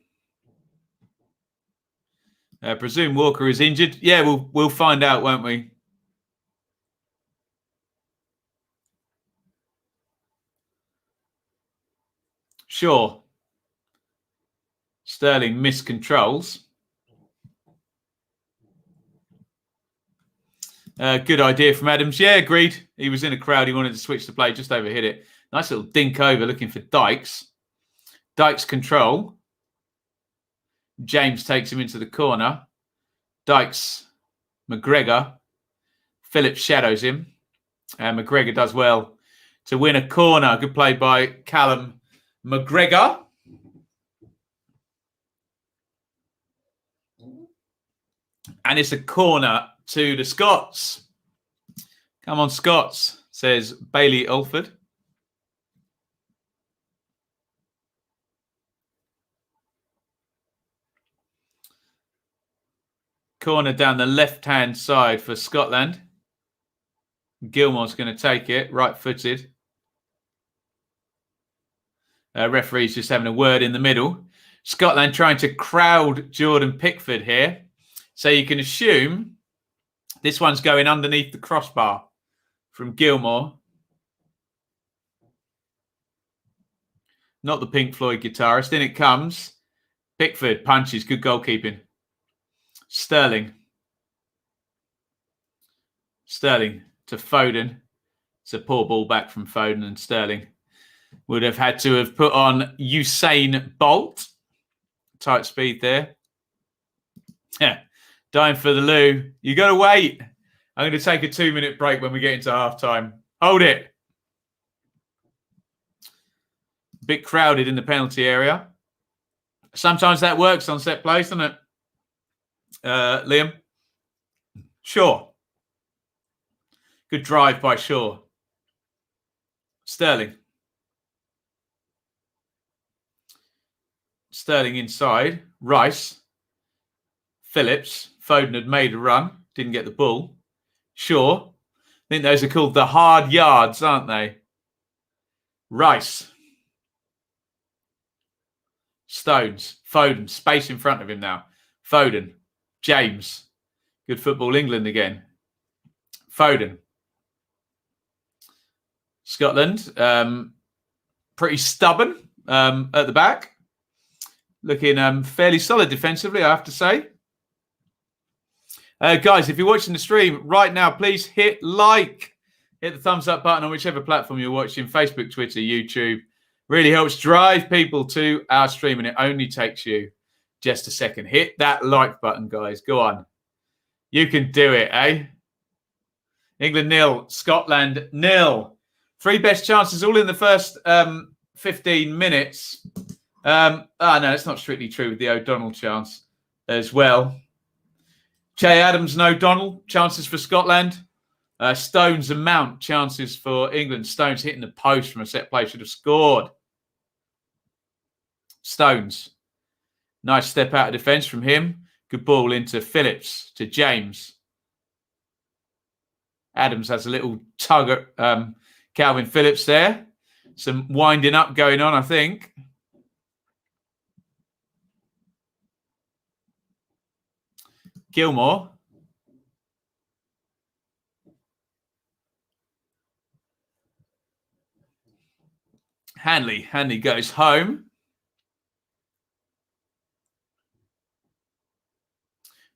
I presume Walker is injured. Yeah, we'll find out, won't we? Sure. Sterling miscontrols. Good idea from Adams. Yeah, agreed. He was in a crowd. He wanted to switch the play. Just overhit it. Nice little dink over looking for Dykes. Dykes control. James takes him into the corner. Dykes, McGregor. Phillips shadows him. And McGregor does well to win a corner. Good play by Callum McGregor. And it's a corner to the Scots. Come on, Scots, says Bailey Ulford. Corner down the left-hand side for Scotland. Gilmore's going to take it, right-footed. Referee's just having a word in the middle. Scotland trying to crowd Jordan Pickford here. So you can assume this one's going underneath the crossbar from Gilmore. Not the Pink Floyd guitarist. In it comes. Pickford punches. Good goalkeeping. Sterling to Foden. It's a poor ball back from Foden, and Sterling would have had to have put on Usain Bolt. Tight speed there. Yeah. Dying for the loo. You got to wait. I'm going to take a 2-minute break when we get into halftime. Hold it. Bit crowded in the penalty area. Sometimes that works on set plays, doesn't it? Liam? Shaw. Good drive by Shaw. Sterling inside. Rice. Phillips. Foden had made a run. Didn't get the ball. Shaw. I think those are called the hard yards, aren't they? Rice. Stones. Foden. Space in front of him now. Foden. James. Good football England again. Foden. Scotland. Pretty stubborn at the back. Looking fairly solid defensively, I have to say. Guys, if you're watching the stream right now, please hit like. Hit the thumbs up button on whichever platform you're watching. Facebook, Twitter, YouTube. Really helps drive people to our stream, and it only takes you just a second. Hit that like button, guys. Go on. You can do it, eh? England 0, Scotland 0. 3 best chances all in the first 15 minutes. No, it's not strictly true with the O'Donnell chance as well. Che Adams and O'Donnell, chances for Scotland. Stones and Mount, chances for England. Stones hitting the post from a set play, should have scored. Stones. Nice step out of defence from him. Good ball into Phillips, to James. Adams has a little tug at Calvin Phillips there. Some winding up going on, I think. Gilmore. Hanley goes home.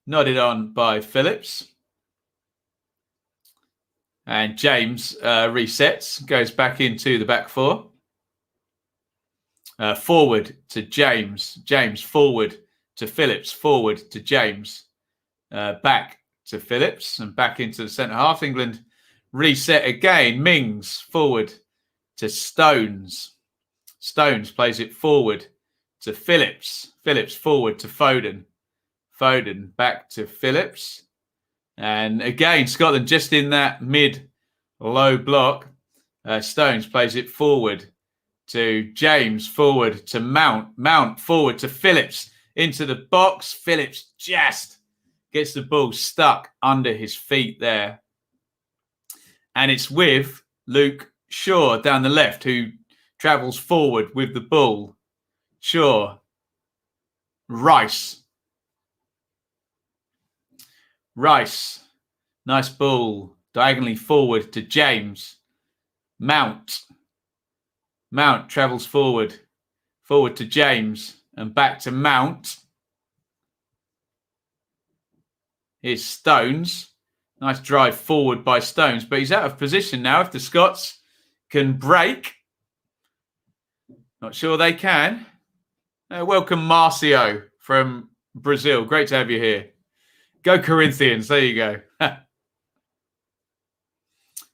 Nodded on by Phillips. And James resets, goes back into the back four. Forward to James. James forward to Phillips. Forward to James. Back to Phillips and back into the centre half. England reset again. Mings forward to Stones. Stones plays it forward to Phillips. Phillips forward to Foden. Foden back to Phillips. And again, Scotland just in that mid-low block. Stones plays it forward to James, forward to Mount. Mount forward to Phillips. Into the box. Phillips just gets the ball stuck under his feet there. And it's with Luke Shaw down the left, who travels forward with the ball. Shaw. Rice. Rice. Nice ball. Diagonally forward to James. Mount. Mount travels forward. Forward to James. And back to Mount. Here's Stones. Nice drive forward by Stones. But he's out of position now. If the Scots can break. Not sure they can. Welcome Marcio from Brazil. Great to have you here. Go Corinthians. There you go.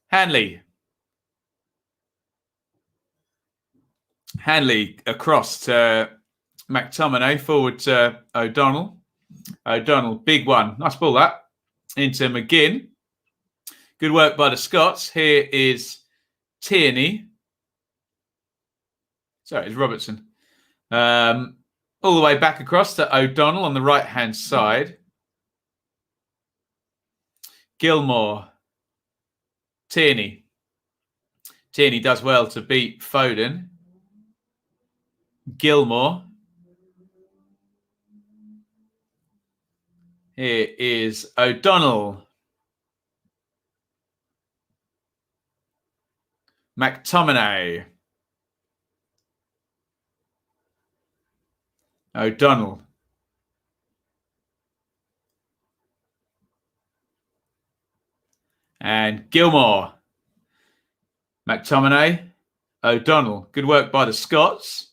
Hanley. Hanley across to McTominay. Forward to O'Donnell. O'Donnell, big one. Nice ball that. Into McGinn. Good work by the Scots. Here is Tierney. Sorry, it's Robertson. All the way back across to O'Donnell on the right-hand side. Gilmore. Tierney. Tierney does well to beat Foden. Gilmore. Here is O'Donnell. McTominay. O'Donnell. And Gilmore. McTominay. O'Donnell. Good work by the Scots.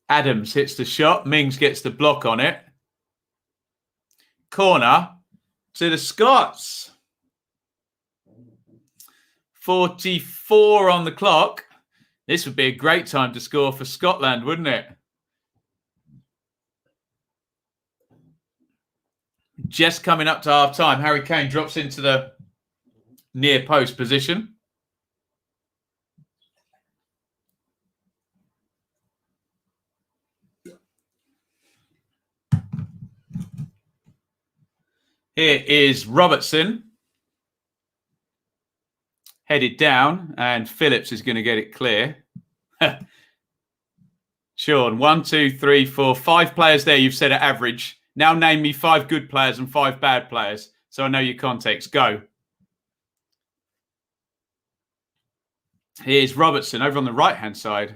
Adams hits the shot. Mings gets the block on it. Corner to the Scots. 44 on the clock. This would be a great time to score for Scotland, wouldn't it? Just coming up to half time. Harry Kane drops into the near post position. Here is Robertson. Headed down, and Phillips is going to get it clear. Sean, 1, 2, 3, 4, 5 players there. You've said at average. Now name me 5 good players and 5 bad players, so I know your context. Go. Here's Robertson over on the right-hand side.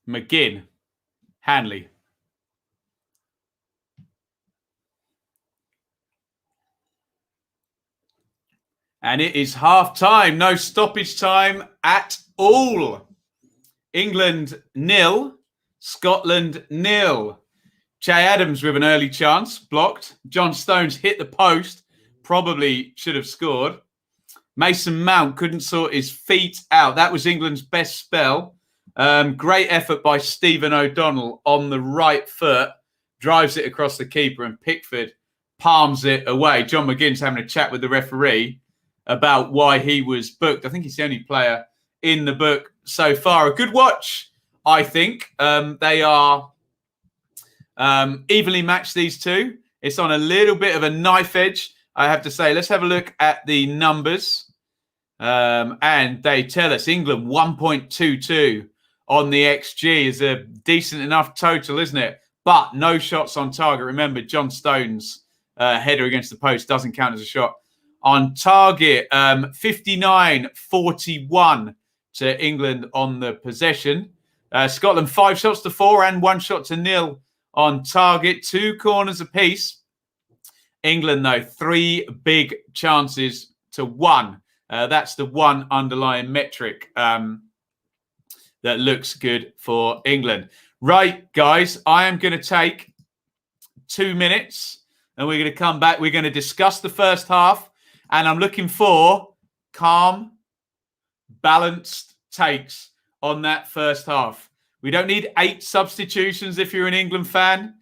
McGinn. Hanley. And it is half time. No stoppage time at all. England 0. Scotland 0. Che Adams with an early chance. Blocked. John Stones hit the post. Probably should have scored. Mason Mount couldn't sort his feet out. That was England's best spell. Great effort by Stephen O'Donnell on the right foot. Drives it across the keeper and Pickford palms it away. John McGinn's having a chat with the referee about why he was booked. I think he's the only player in the book so far. A good watch, I think. They are evenly matched, these two. It's on a little bit of a knife edge. I have to say. Let's have a look at the numbers. And they tell us England 1.22 on the XG is a decent enough total, isn't it? But no shots on target. Remember, John Stone's header against the post doesn't count as a shot on target. 59-41 to England on the possession. Scotland 5 shots to 4 and 1 shot to 0 on target. 2 corners apiece. England, though, 3 big chances to 1. That's the one underlying metric that looks good for England. Right, guys, I am going to take 2 minutes and we're going to come back. We're going to discuss the first half and I'm looking for calm, balanced takes on that first half. We don't need 8 substitutions if you're an England fan.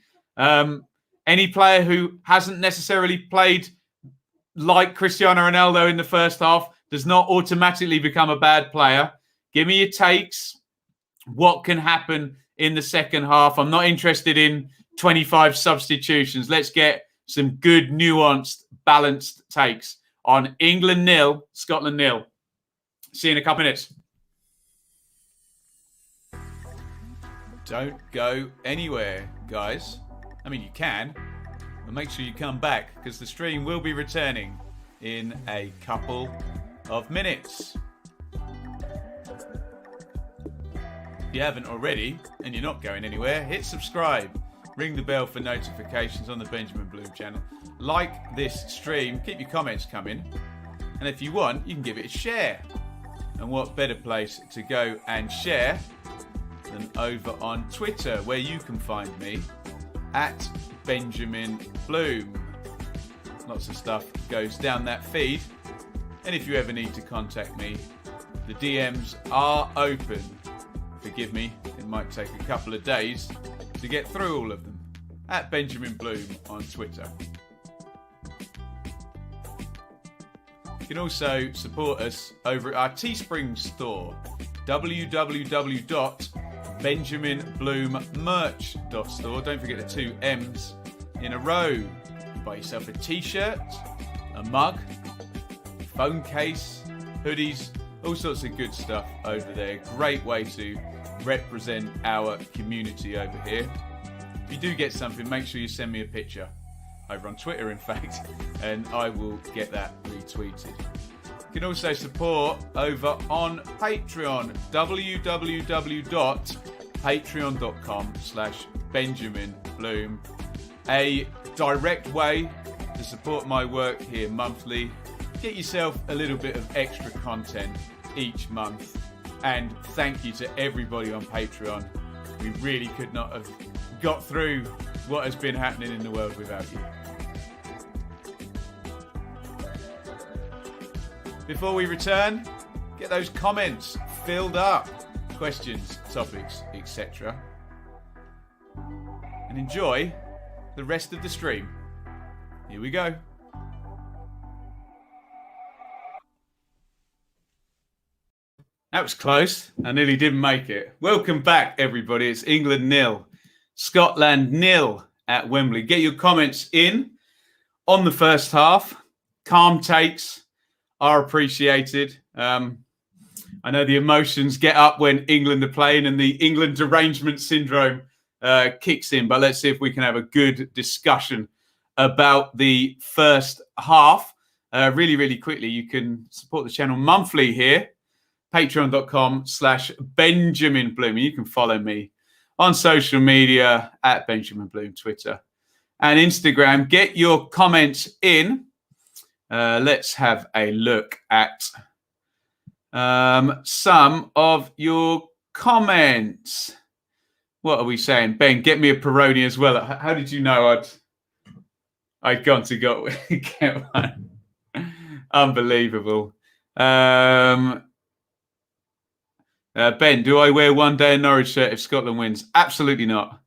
Any player who hasn't necessarily played like Cristiano Ronaldo in the first half does not automatically become a bad player. Give me your takes. What can happen in the second half? I'm not interested in 25 substitutions. Let's get some good, nuanced, balanced takes on England 0, Scotland 0. See you in a couple minutes. Don't go anywhere, guys. I mean, you can, but make sure you come back because the stream will be returning in a couple of minutes. If you haven't already and you're not going anywhere, hit subscribe, ring the bell for notifications on the Benjamin Bloom channel. Like this stream, keep your comments coming, and if you want, you can give it a share. And what better place to go and share than over on Twitter, where you can find me at Benjamin Bloom. Lots of stuff goes down that feed. And if you ever need to contact me, the DMs are open. Forgive me, it might take a couple of days to get through all of them. At Benjamin Bloom on Twitter. You can also support us over at our Teespring store, www.benjaminbloommerch.store. Don't forget the 2 M's in a row. Buy yourself a t-shirt, a mug, phone case, hoodies, all sorts of good stuff over there. Great way to represent our community over here. If you do get something, make sure you send me a picture over on Twitter, in fact, and I will get that retweeted. You can also support over on Patreon, www.patreon.com/BenjaminBloom. A direct way to support my work here monthly. Get yourself a little bit of extra content each month. And thank you to everybody on Patreon. We really could not have got through what has been happening in the world without you. Before we return, get those comments filled up. Questions, topics, etc. And enjoy the rest of the stream. Here we go. That was close. I nearly didn't make it. Welcome back, everybody. It's England 0, Scotland 0 at Wembley. Get your comments in on the first half. Calm takes are appreciated. I know the emotions get up when England are playing and the England derangement syndrome kicks in. But let's see if we can have a good discussion about the first half. Really, really quickly, you can support the channel monthly here. Patreon.com/Benjamin Bloom. You can follow me on social media at Benjamin Bloom, Twitter and Instagram. Get your comments in. Let's have a look at some of your comments. What are we saying? Ben, get me a Peroni as well. How did you know I'd gone to get one? Unbelievable. Ben, do I wear one day a Norwich shirt if Scotland wins? Absolutely not.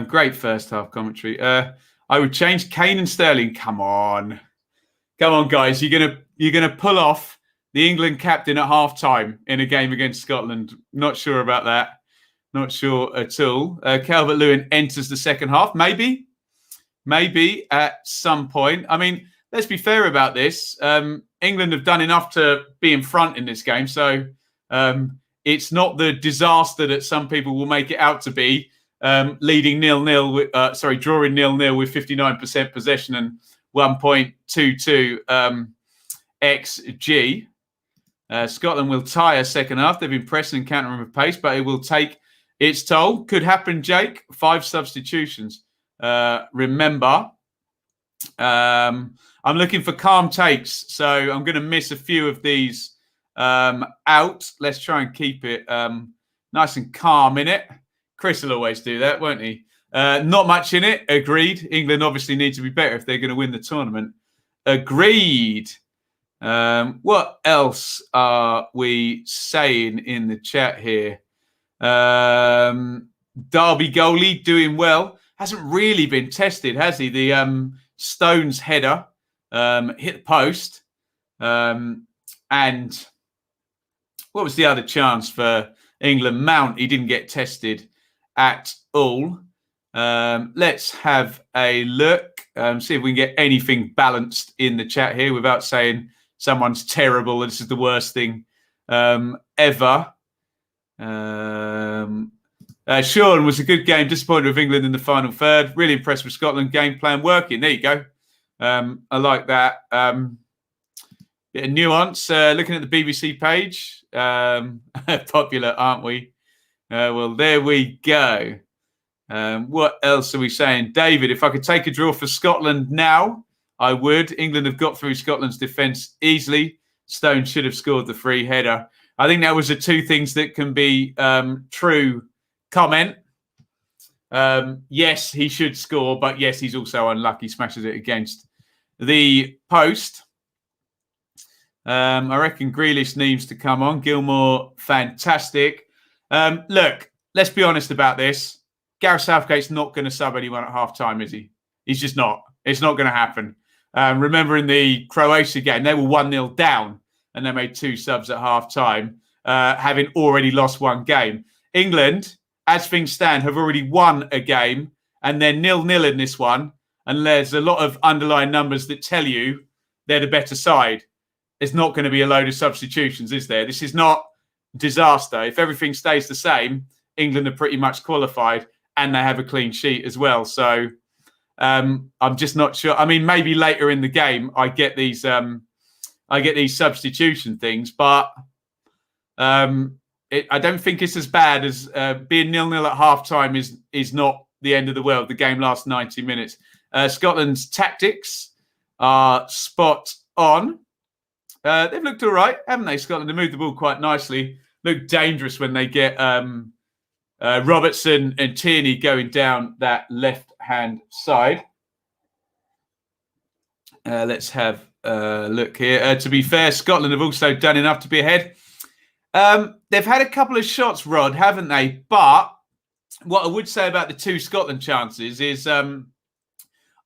Great first half commentary. I would change Kane and Sterling. Come on, guys. You're gonna pull off the England captain at half time in a game against Scotland. Not sure about that. Not sure at all. Calvert-Lewin enters the second half. Maybe at some point. I mean, let's be fair about this. England have done enough to be in front in this game. So it's not the disaster that some people will make it out to be, leading 0-0, drawing 0-0 with 59% possession and 1.22 XG. Scotland will tie a second half. They've been pressing and countering with pace, but it will take its toll. Could happen, Jake. 5 substitutions. Remember, I'm looking for calm takes, so I'm going to miss a few of these out. Let's try and keep it nice and calm in it. Chris will always do that, won't he? Not much in it. Agreed. England obviously need to be better if they're going to win the tournament. Agreed. What else are we saying in the chat here? Derby goalie doing well. Hasn't really been tested, has he? The Stones header hit the post. And what was the other chance for England? Mount, he didn't get tested at all. Let's have a look. See if we can get anything balanced in the chat here without saying someone's terrible. This is the worst thing ever. Sean was a good game. Disappointed with England in the final third. Really impressed with Scotland. Game plan working. There you go. I like that. Bit of nuance. Looking at the BBC page. Popular, aren't we? Well, there we go. What else are we saying? David, if I could take a draw for Scotland now, I would. England have got through Scotland's defence easily. Stone should have scored the free header. I think that was the two things that can be true comment. Yes, he should score, but yes, he's also unlucky. Smashes it against the post. I reckon Grealish needs to come on. Gilmore, fantastic. Look, let's be honest about this. Gareth Southgate's not going to sub anyone at half-time, is he? He's just not. It's not going to happen. Remember in the Croatia game, they were 1-0 down and they made 2 subs at half-time, having already lost 1 game. England, as things stand, have already won a game and they're 0-0 in this one. And there's a lot of underlying numbers that tell you they're the better side. There's not going to be a load of substitutions, is there? This is not disaster. If everything stays the same, England are pretty much qualified and they have a clean sheet as well. So I'm just not sure. I mean, maybe later in the game, I get these substitution things, but I don't think it's as bad as being 0-0 at half-time is not the end of the world. The game lasts 90 minutes. Scotland's tactics are spot on. They've looked all right, haven't they, Scotland? They moved the ball quite nicely. Look dangerous when they get Robertson and Tierney going down that left-hand side. Let's have a look here. To be fair, Scotland have also done enough to be ahead. They've had a couple of shots, Rod, haven't they? But what I would say about the 2 Scotland chances is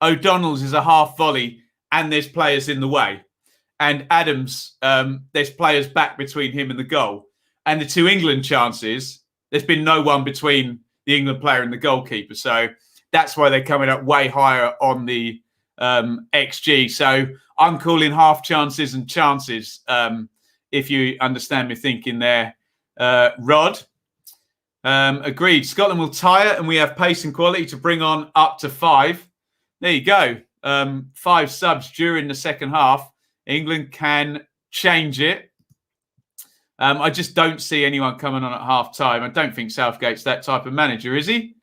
O'Donnell's is a half volley and there's players in the way. And Adams, there's players back between him and the goal. And the 2 England chances, there's been no one between the England player and the goalkeeper. So that's why they're coming up way higher on the XG. So I'm calling half chances and chances, if you understand me thinking there, Rod. Agreed. Scotland will tire and we have pace and quality to bring on up to 5. There you go. 5 subs during the second half. England can change it. I just don't see anyone coming on at half-time. I don't think Southgate's that type of manager, is he?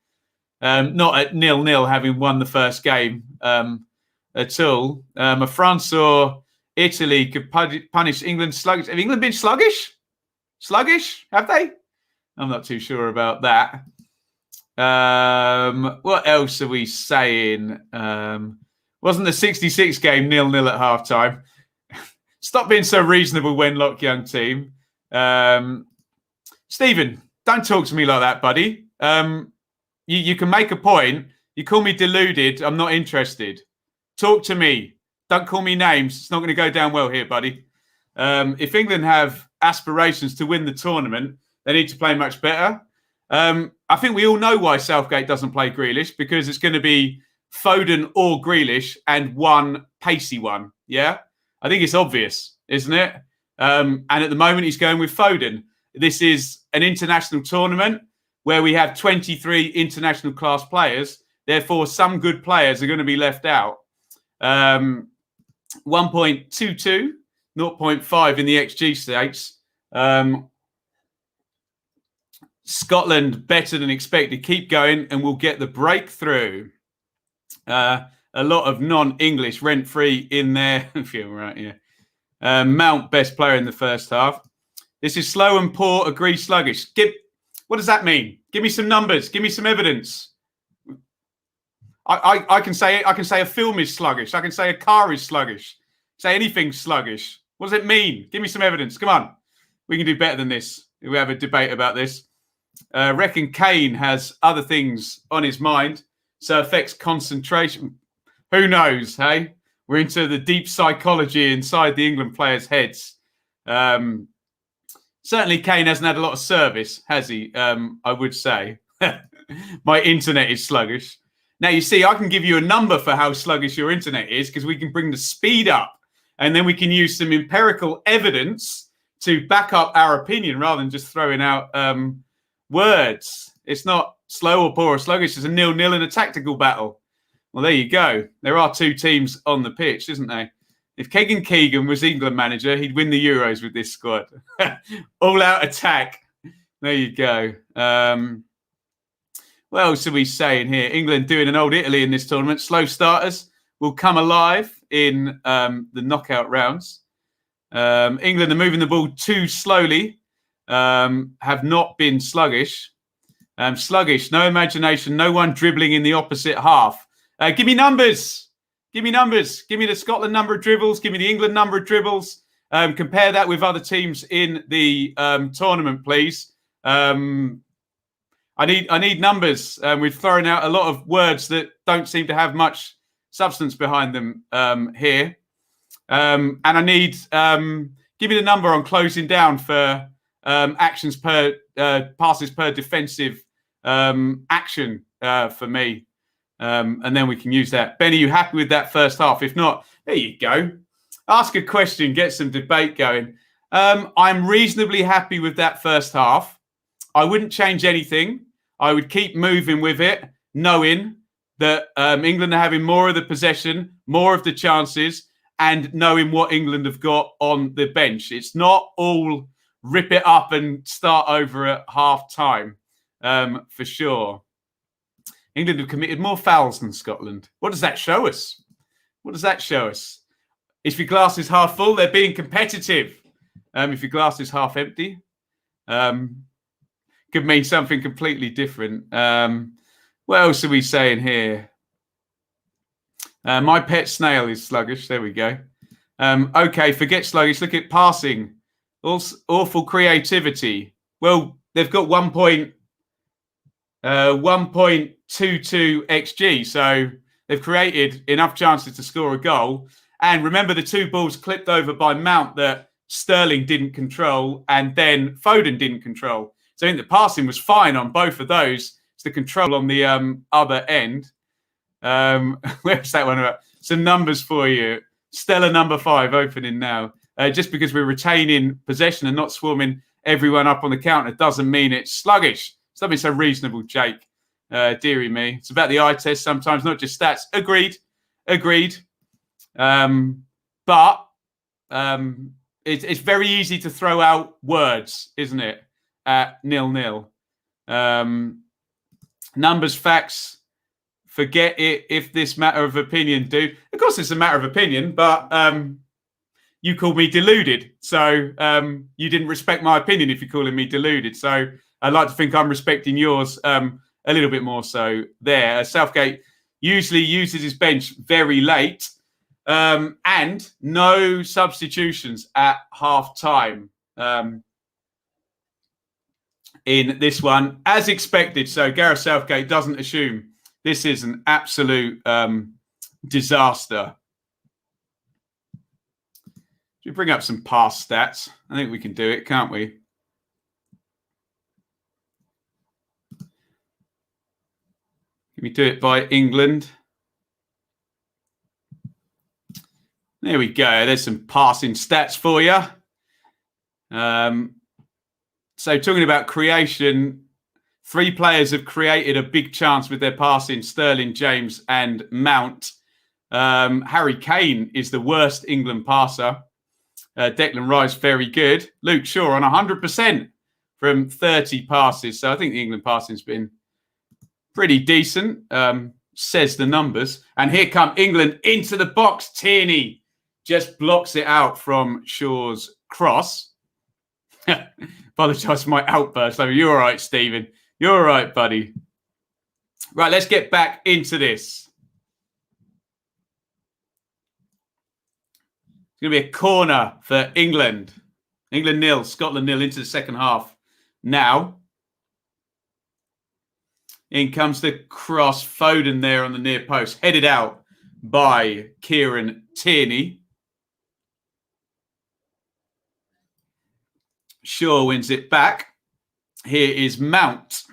Not at 0-0, having won the first game at all. France or Italy could punish England sluggish. Have England been sluggish? Sluggish? Have they? I'm not too sure about that. What else are we saying? Wasn't the 66 game 0-0 at half-time? Stop being so reasonable, Wenlock, young team. Stephen, don't talk to me like that, buddy. You can make a point. You call me deluded. I'm not interested. Talk to me. Don't call me names. It's not going to go down well here, buddy. If England have aspirations to win the tournament, they need to play much better. I think we all know why Southgate doesn't play Grealish, because it's going to be Foden or Grealish and one pacey one. Yeah, I think it's obvious, isn't it? And at the moment, he's going with Foden. This is an international tournament where we have 23 international class players. Therefore, some good players are going to be left out. 1.22, 0.5 in the XG stakes. Scotland better than expected. Keep going and we'll get the breakthrough. A lot of non-English rent-free in there. I feel right, yeah. Mount, best player in the first half. This is slow and poor, agree sluggish. What does that mean? Give me some numbers. Give me some evidence. I can say a film is sluggish. I can say a car is sluggish. Say anything sluggish. What does it mean? Give me some evidence. Come on. We can do better than this. We have a debate about this. Reckon Kane has other things on his mind, so affects concentration. Who knows, hey? We're into the deep psychology inside the England players' heads. Certainly Kane hasn't had a lot of service, has he? I would say. My internet is sluggish. Now, you see, I can give you a number for how sluggish your internet is because we can bring the speed up and then we can use some empirical evidence to back up our opinion rather than just throwing out words. It's not slow or poor or sluggish. It's a 0-0 in a tactical battle. Well, there you go. There are two teams on the pitch, isn't there? If Keegan was England manager, he'd win the Euros with this squad. All-out attack. There you go. What else are we saying here? England doing an old Italy in this tournament. Slow starters will come alive in the knockout rounds. England are moving the ball too slowly. Have not been sluggish. Sluggish, no imagination, no one dribbling in the opposite half. Give me numbers. Give me numbers. Give me the Scotland number of dribbles. Give me the England number of dribbles. Compare that with other teams in the tournament, please. I need numbers. We've thrown out a lot of words that don't seem to have much substance behind them here. And I need give me the number on closing down for actions per passes per defensive action for me. And then we can use that. Ben, are you happy with that first half? If not, there you go. Ask a question, get some debate going. I'm reasonably happy with that first half. I wouldn't change anything. I would keep moving with it, knowing that England are having more of the possession, more of the chances, and knowing what England have got on the bench. It's not all rip it up and start over at half time, for sure. England have committed more fouls than Scotland. What does that show us? What does that show us? If your glass is half full, they're being competitive. If your glass is half empty, could mean something completely different. What else are we saying here? My pet snail is sluggish. There we go. Okay, forget sluggish. Look at passing. Awful creativity. Well, they've got 1.22 XG, so they've created enough chances to score a goal. And remember the two balls clipped over by Mount that Sterling didn't control and then Foden didn't control. So I think the passing was fine on both of those. It's the control on the other end. Where's that one about? Some numbers for you. Stella number 5 opening now. Just because we're retaining possession and not swarming everyone up on the counter doesn't mean it's sluggish. Something so reasonable, Jake. Dearie me. It's about the eye test sometimes, not just stats. Agreed. But it's very easy to throw out words, isn't it? At 0-0. Numbers, facts, forget it if this matter of opinion do. Of course, it's a matter of opinion, but you called me deluded. So you didn't respect my opinion if you're calling me deluded. So I'd like to think I'm respecting yours a little bit more so there. Southgate usually uses his bench very late and no substitutions at half time. In this one, as expected. So Gareth Southgate doesn't assume this is an absolute disaster. Should we bring up some past stats? I think we can do it, can't we? Can we do it by England? There we go. There's some passing stats for you. So talking about creation, 3 players have created a big chance with their passing, Sterling, James and Mount. Harry Kane is the worst England passer. Declan Rice, very good. Luke Shaw on 100% from 30 passes. So I think the England passing's been pretty decent, says the numbers. And here come England into the box. Tierney just blocks it out from Shaw's cross. Apologise for my outburst. You're all right, Stephen. You're all right, buddy. Right, let's get back into this. It's going to be a corner for England. England 0, Scotland 0 into the second half. Now, in comes the cross. Foden there on the near post. Headed out by Kieran Tierney. Shaw wins it back. Here is Mount.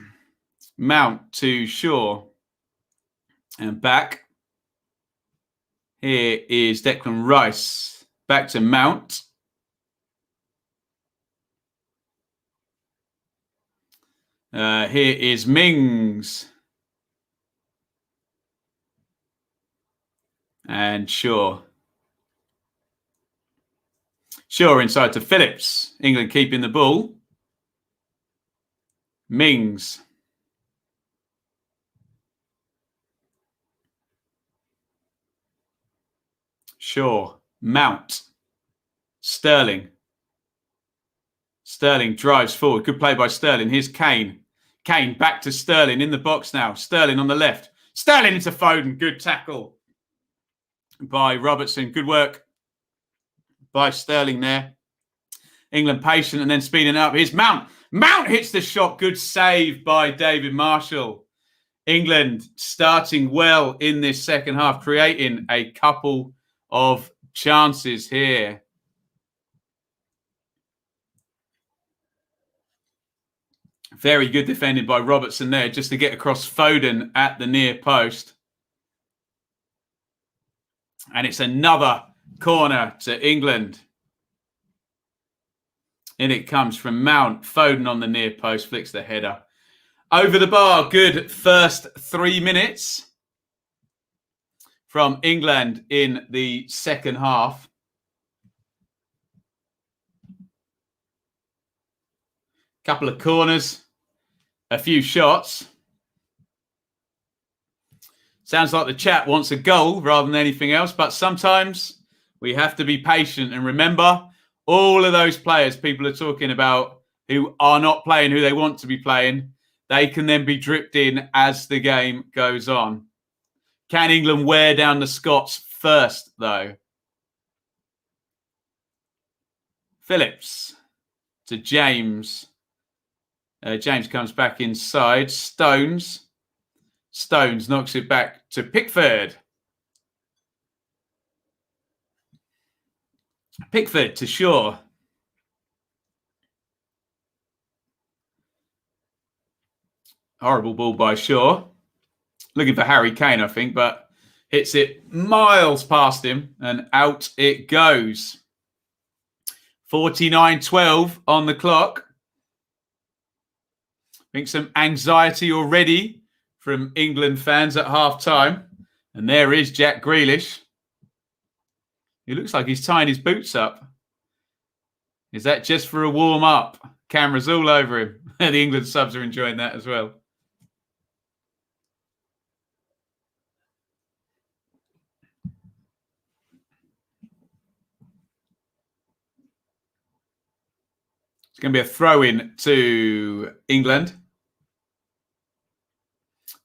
Mount to Shaw. And back. Here is Declan Rice. Back to Mount. Here is Mings. And Shaw. Shaw inside to Phillips. England keeping the ball. Mings. Shaw. Mount. Sterling. Sterling drives forward. Good play by Sterling. Here's Kane. Kane back to Sterling in the box now. Sterling on the left. Sterling into Foden. Good tackle by Robertson. Good work by Sterling there. England patient and then speeding up. Here's Mount. Mount hits the shot. Good save by David Marshall. England starting well in this second half, creating a couple of chances here. Very good defending by Robertson there just to get across Foden at the near post. And it's another corner to England. In it comes from Mount. Foden on the near post, flicks the header. Over the bar, good first 3 minutes from England in the second half. Couple of corners, a few shots. Sounds like the chat wants a goal rather than anything else, but sometimes we have to be patient and remember all of those players people are talking about who are not playing who they want to be playing, they can then be dripped in as the game goes on. Can England wear down the Scots first, though? Phillips to James. James comes back inside. Stones knocks it back to Pickford. Pickford to Shaw. Horrible ball by Shaw. Looking for Harry Kane, I think, but hits it miles past him and out it goes. 49-12 on the clock. I think some anxiety already from England fans at half-time. And there is Jack Grealish. He looks like he's tying his boots up. Is that just for a warm-up? Cameras all over him. The England subs are enjoying that as well. It's going to be a throw-in to England.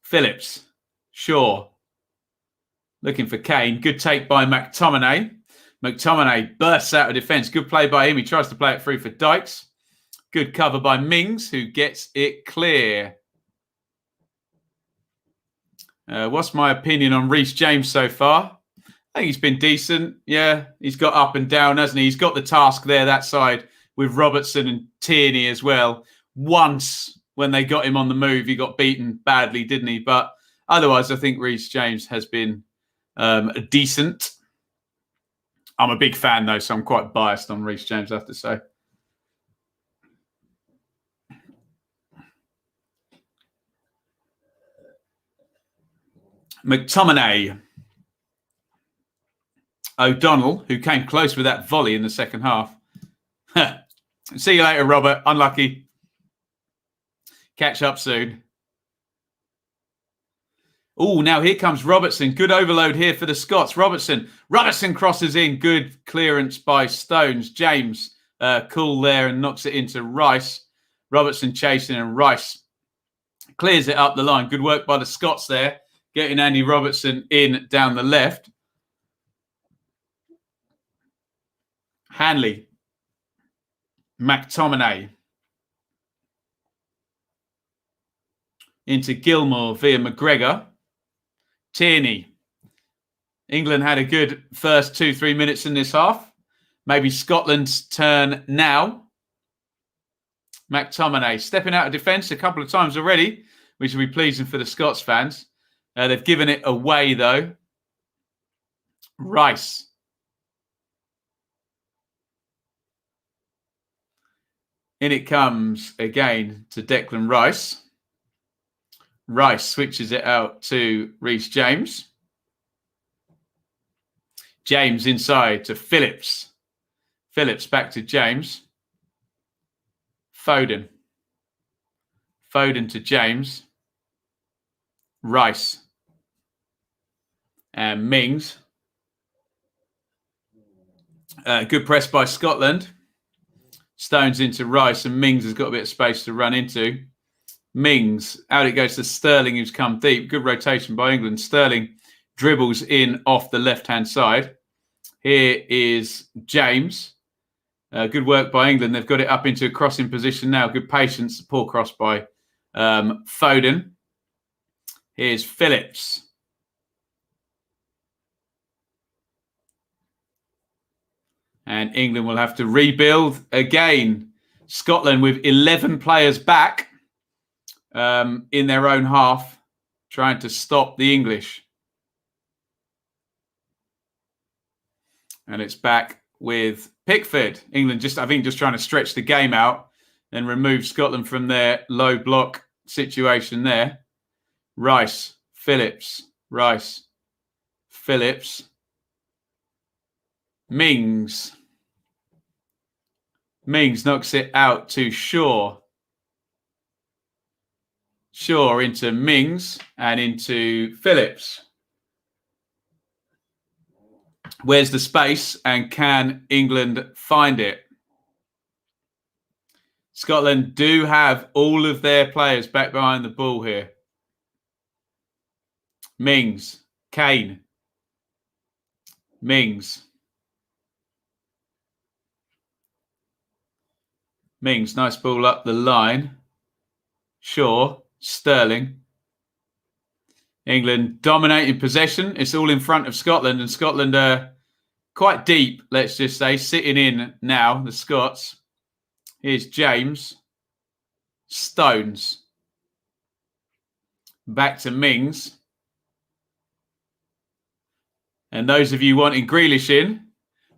Phillips. Shaw. Looking for Kane. Good take by McTominay. McTominay bursts out of defence. Good play by him. He tries to play it through for Dykes. Good cover by Mings, who gets it clear. What's my opinion on Reece James so far? I think he's been decent. Yeah, he's got up and down, hasn't he? He's got the task there, that side, with Robertson and Tierney as well. Once, when they got him on the move, he got beaten badly, didn't he? But otherwise, I think Reece James has been decent. I'm a big fan, though, so I'm quite biased on Reece James, I have to say. McTominay. O'Donnell, who came close with that volley in the second half. See you later, Robert. Unlucky. Catch up soon. Oh, now here comes Robertson. Good overload here for the Scots. Robertson crosses in. Good clearance by Stones. James cool there and knocks it into Rice. Robertson chasing and Rice clears it up the line. Good work by the Scots there, getting Andy Robertson in down the left. Hanley. McTominay. Into Gilmore via McGregor. Tierney. England had a good first 2-3 minutes in this half. Maybe Scotland's turn now. McTominay stepping out of defence a couple of times already, which will be pleasing for the Scots fans. They've given it away, though. Rice. In it comes again to Declan Rice. Rice switches it out to Reece James. James inside to Phillips. Phillips back to James. Foden. Foden to James. Rice. And Mings. Good press by Scotland. Stones into Rice, and Mings has got a bit of space to run into. Mings, out it goes to Sterling, who's come deep. Good rotation by England. Sterling dribbles in off the left-hand side. Here is James. Good work by England. They've got it up into a crossing position now. Good patience. Poor cross by Foden. Here's Phillips. And England will have to rebuild again. Scotland with 11 players back in their own half, trying to stop the English. And it's back with Pickford. England just trying to stretch the game out and remove Scotland from their low block situation there. Rice, Phillips, Rice, Phillips, Mings. Mings knocks it out to Shaw. Shaw into Mings and into Phillips. Where's the space, and can England find it? Scotland do have all of their players back behind the ball here. Mings, Kane, Mings. Mings, nice ball up the line. Shaw, Sterling. England dominating possession. It's all in front of Scotland, and Scotland are quite deep, let's just say, sitting in now, the Scots. Here's James. Stones. Back to Mings. And those of you wanting Grealish in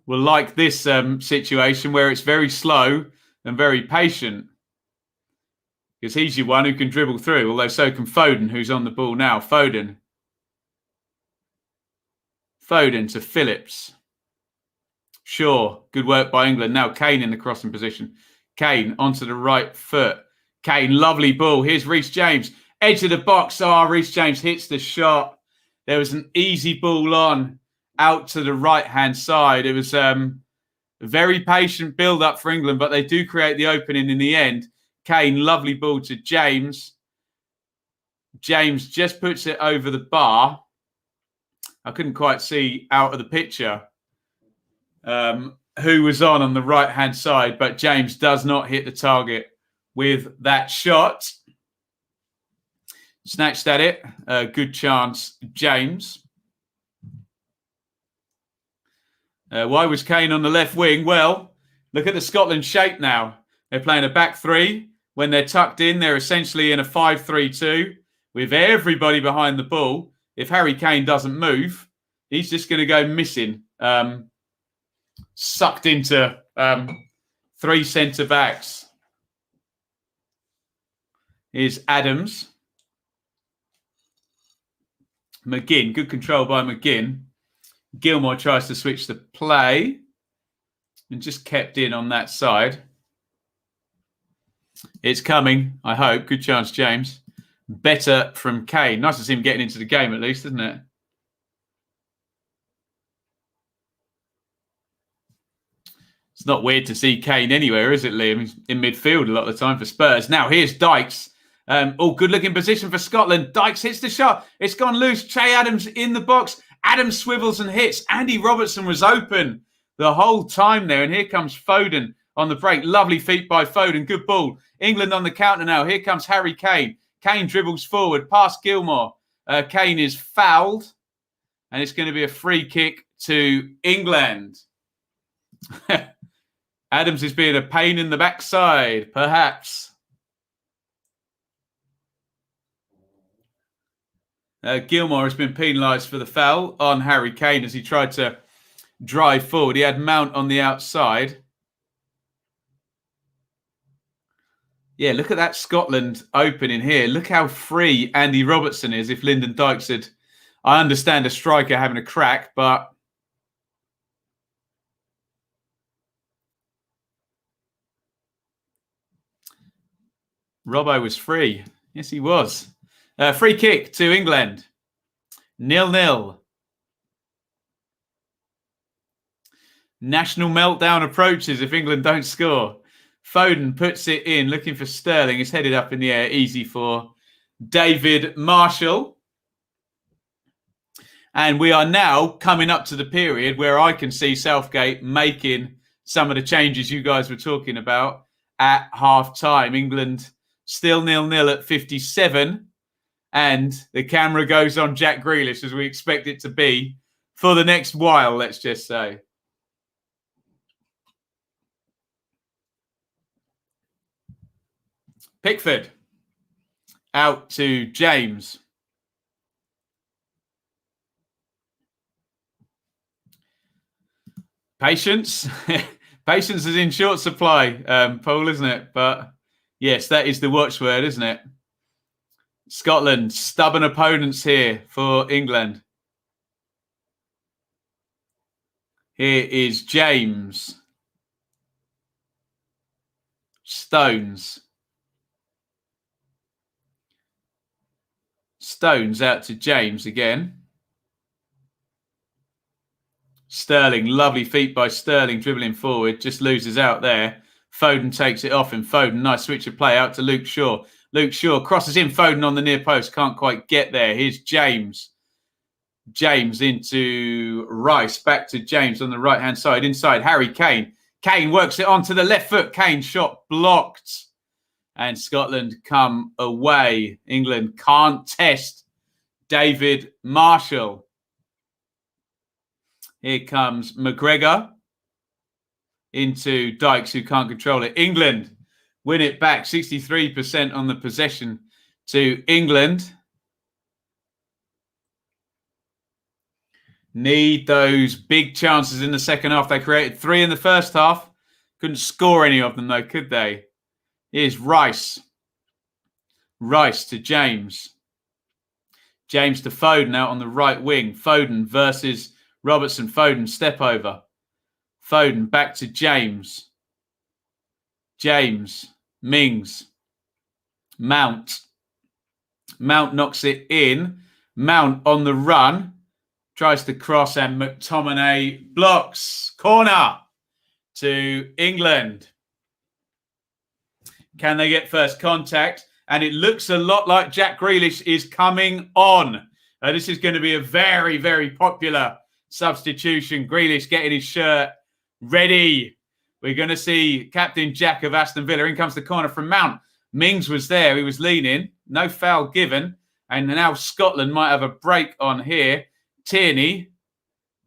will like this situation where it's very slow and very patient, because he's your one who can dribble through, although so can Foden, who's on the ball now. Foden. Foden to Phillips. Shaw. Good work by England. Now Kane in the crossing position. Kane onto the right foot. Kane, lovely ball. Here's Reece James. Edge of the box. Reece James hits the shot. There was an easy ball on out to the right-hand side. It was a very patient build-up for England, but they do create the opening in the end. Kane, lovely ball to James. James just puts it over the bar. I couldn't quite see out of the picture who was on the right-hand side, but James does not hit the target with that shot. Snatched at it. Good chance, James. Why was Kane on the left wing? Well, look at the Scotland shape now. They're playing a back three. When they're tucked in, they're essentially in a 5-3-2 with everybody behind the ball. If Harry Kane doesn't move, he's just going to go missing. sucked into 3 centre-backs. Here's Adams. McGinn, good control by McGinn. Gilmore tries to switch the play and just kept in on that side. It's coming, I hope. Good chance, James. Better from Kane. Nice to see him getting into the game at least, isn't it? It's not weird to see Kane anywhere, is it, Liam? He's in midfield a lot of the time for Spurs. Now, here's Dykes. Good-looking position for Scotland. Dykes hits the shot. It's gone loose. Che Adams in the box. Adams swivels and hits. Andy Robertson was open the whole time there. And here comes Foden on the break. Lovely feet by Foden. Good ball. England on the counter now. Here comes Harry Kane. Kane dribbles forward. Past Gilmore. Kane is fouled. And it's going to be a free kick to England. Adams is being a pain in the backside, perhaps. Gilmore has been penalised for the foul on Harry Kane as he tried to drive forward. He had Mount on the outside. Yeah, look at that Scotland opening here. Look how free Andy Robertson is. If Lyndon Dykes had, I understand a striker having a crack, but Robbo was free. Yes, he was. Free kick to England. 0-0. National meltdown approaches if England don't score. Foden puts it in, looking for Sterling. It's headed up in the air, easy for David Marshall. And we are now coming up to the period where I can see Southgate making some of the changes you guys were talking about at half-time. England still 0-0 at 57. And the camera goes on Jack Grealish, as we expect it to be for the next while, let's just say. Pickford out to James. Patience. Patience is in short supply, Paul, isn't it? But yes, that is the watchword, isn't it? Scotland, stubborn opponents here for England. Here is James. Stones. Stones out to James again. Sterling, lovely feet by Sterling, dribbling forward, just loses out there. Foden takes it off, and Foden, nice switch of play out to Luke Shaw. Luke Shaw crosses in, Foden on the near post, can't quite get there. Here's James. James into Rice, back to James on the right-hand side, inside Harry Kane. Kane works it onto the left foot. Kane shot blocked. And Scotland come away. England can't test David Marshall. Here comes McGregor into Dykes, who can't control it. England win it back, 63% on the possession to England. Need those big chances in the second half. They created 3 in the first half. Couldn't score any of them, though, could they? Here's Rice. Rice to James. James to Foden out on the right wing. Foden versus Robertson. Foden, step over. Foden back to James. James. Mings. Mount. Mount knocks it in. Mount on the run. Tries to cross, and McTominay blocks. Corner to England. Can they get first contact? And it looks a lot like Jack Grealish is coming on. This is going to be a very, very popular substitution. Grealish getting his shirt ready. We're going to see Captain Jack of Aston Villa. In comes the corner from Mount. Mings was there. He was leaning. No foul given. And now Scotland might have a break on here. Tierney.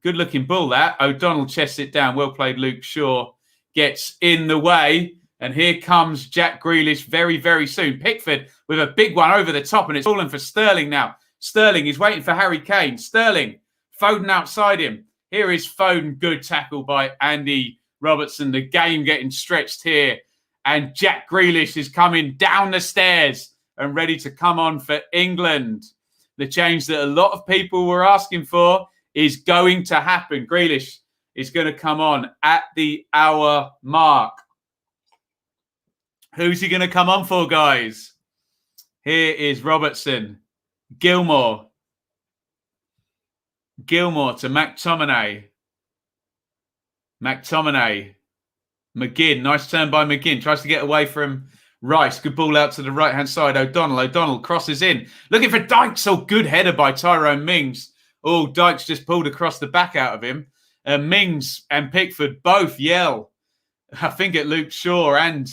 Good-looking ball, that. O'Donnell chests it down. Well played, Luke Shaw. Gets in the way. And here comes Jack Grealish very, very soon. Pickford with a big one over the top. And it's falling for Sterling now. Sterling is waiting for Harry Kane. Sterling. Foden outside him. Here is Foden. Good tackle by Andy Robertson. The game getting stretched here. And Jack Grealish is coming down the stairs and ready to come on for England. The change that a lot of people were asking for is going to happen. Grealish is going to come on at the hour mark. Who's he going to come on for, guys? Here is Robertson. Gilmore to McTominay. McGinn. Nice turn by McGinn. Tries to get away from Rice. Good ball out to the right-hand side. O'Donnell crosses in. Looking for Dykes. Oh, good header by Tyrone Mings. Oh, Dykes just pulled across the back out of him. Mings and Pickford both yell, I think, at Luke Shaw and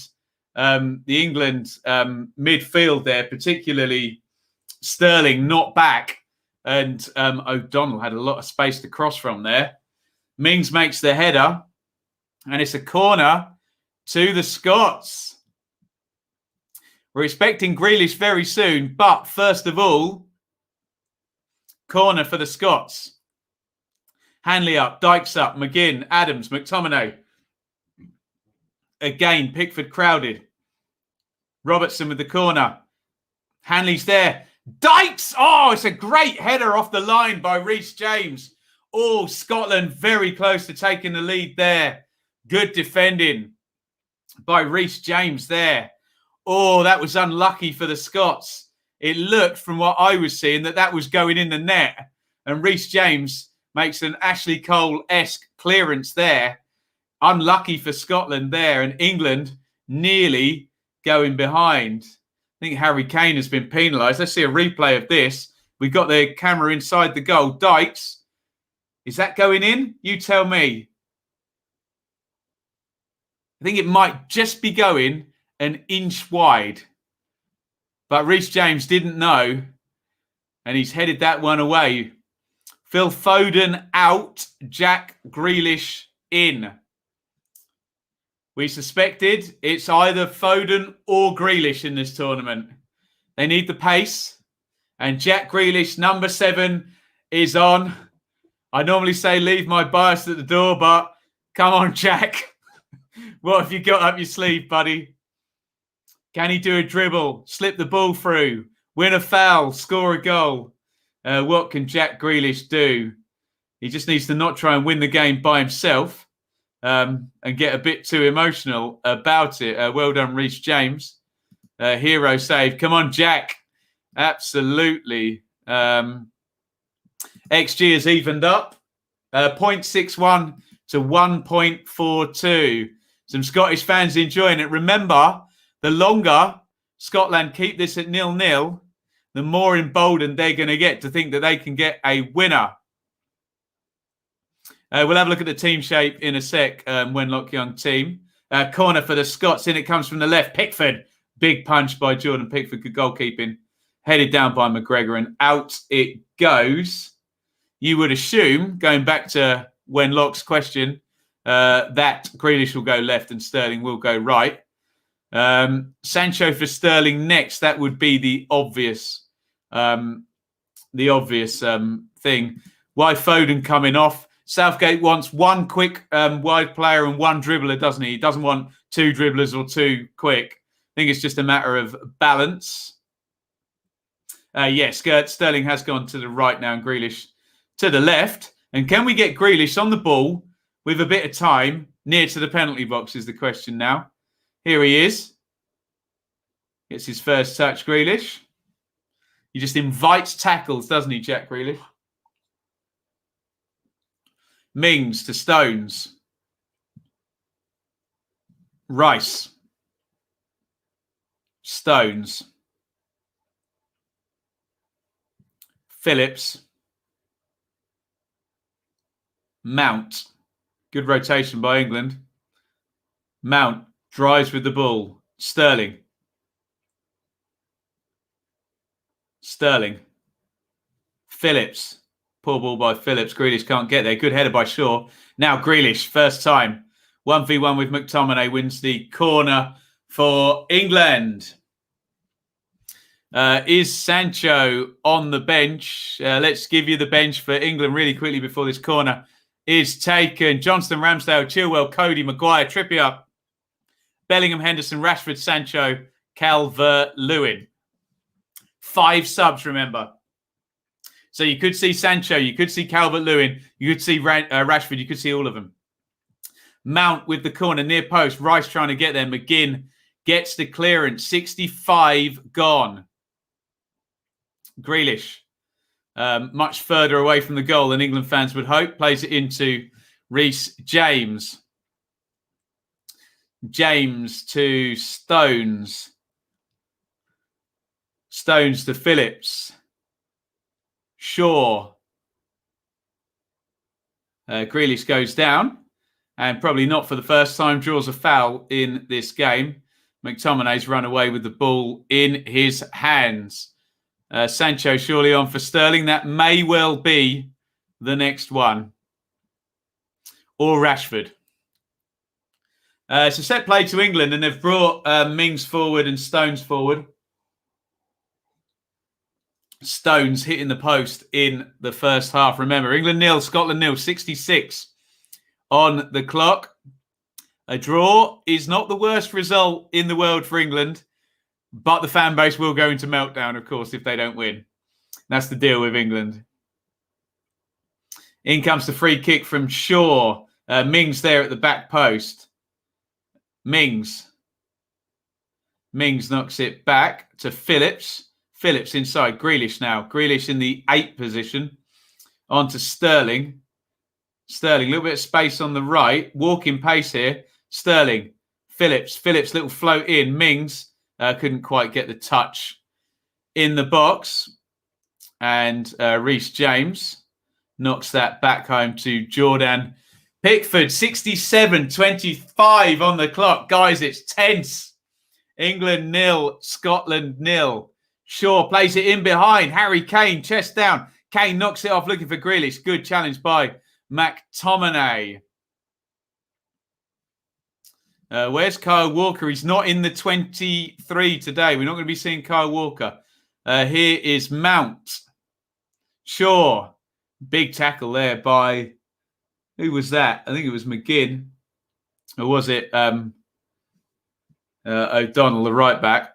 the England midfield there, particularly Sterling, not back. And O'Donnell had a lot of space to cross from there. Mings makes the header. And it's a corner to the Scots. We're expecting Grealish very soon. But first of all, corner for the Scots. Hanley up, Dykes up, McGinn, Adams, McTominay. Again, Pickford crowded. Robertson with the corner. Hanley's there. Dykes! Oh, it's a great header off the line by Reece James. Oh, Scotland very close to taking the lead there. Good defending by Reece James there. Oh, that was unlucky for the Scots. It looked, from what I was seeing, that was going in the net. And Reece James makes an Ashley Cole-esque clearance there. Unlucky for Scotland there. And England nearly going behind. I think Harry Kane has been penalised. Let's see a replay of this. We've got the camera inside the goal. Dykes. Is that going in? You tell me. I think it might just be going an inch wide. But Reece James didn't know. And he's headed that one away. Phil Foden out. Jack Grealish in. We suspected it's either Foden or Grealish in this tournament. They need the pace. And Jack Grealish, number 7, is on. I normally say leave my bias at the door, but come on, Jack. What have you got up your sleeve, buddy? Can he do a dribble, slip the ball through, win a foul, score a goal? What can Jack Grealish do? He just needs to not try and win the game by himself and get a bit too emotional about it. Well done, Reece James. Hero save. Come on, Jack. Absolutely. XG has evened up. 0.61 to 1.42. Some Scottish fans enjoying it. Remember, the longer Scotland keep this at 0-0, the more emboldened they're going to get to think that they can get a winner. We'll have a look at the team shape in a sec. Wenlock Young team. Corner for the Scots. In it comes from the left. Pickford. Big punch by Jordan Pickford. Good goalkeeping. Headed down by McGregor and out it goes. You would assume, going back to Wenlock's question, that Grealish will go left and Sterling will go right. Sancho for Sterling next. That would be the obvious thing. Why Foden coming off? Southgate wants one quick wide player and one dribbler, doesn't he? He doesn't want 2 dribblers or 2 quick. I think it's just a matter of balance. Yes, Sterling has gone to the right now and Grealish to the left. And can we get Grealish on the ball with a bit of time near to the penalty box is the question now. Here he is. Gets his first touch, Grealish. He just invites tackles, doesn't he, Jack Grealish? Mings to Stones. Rice. Stones. Phillips. Mount. Good rotation by England. Mount drives with the ball. Sterling. Phillips. Poor ball by Phillips. Grealish can't get there. Good header by Shaw. Now Grealish, first time. 1v1 with McTominay wins the corner for England. Is Sancho on the bench? Let's give you the bench for England really quickly before this corner is taken. Johnston, Ramsdale, Chilwell, Cody, Maguire, Trippier, Bellingham, Henderson, Rashford, Sancho, Calvert-Lewin. 5 subs, remember. So you could see Sancho, you could see Calvert-Lewin, you could see Rashford, you could see all of them. Mount with the corner, near post. Rice trying to get there. McGinn gets the clearance. 65 gone. Grealish, much further away from the goal than England fans would hope. Plays it into Reece James. James to Stones. Stones to Phillips. Shaw. Grealish goes down. And probably not for the first time, draws a foul in this game. McTominay's run away with the ball in his hands. Sancho surely on for Sterling. That may well be the next one. Or Rashford. It's a set play to England, and they've brought Mings forward and Stones forward. Stones hitting the post in the first half. Remember, England 0, Scotland 0, 66 on the clock. A draw is not the worst result in the world for England, but the fan base will go into meltdown, of course, if they don't win. That's the deal with England. In comes the free kick from Shaw. Mings there at the back post. Mings knocks it back to Phillips. Phillips inside. Grealish now. Grealish in the 8 position. On to Sterling. Sterling, a little bit of space on the right. Walking pace here. Sterling. Phillips, little float in. Mings couldn't quite get the touch in the box. And Reece James knocks that back home to Jordan Pickford. 67-25 on the clock. Guys, it's tense. England 0, Scotland 0. Shaw plays it in behind. Harry Kane, chest down. Kane knocks it off, looking for Grealish. Good challenge by McTominay. Where's Kyle Walker? He's not in the 23 today. We're not going to be seeing Kyle Walker. Here is Mount. Shaw. Big tackle there by... Who was that? I think it was McGinn. Or was it O'Donnell, the right back?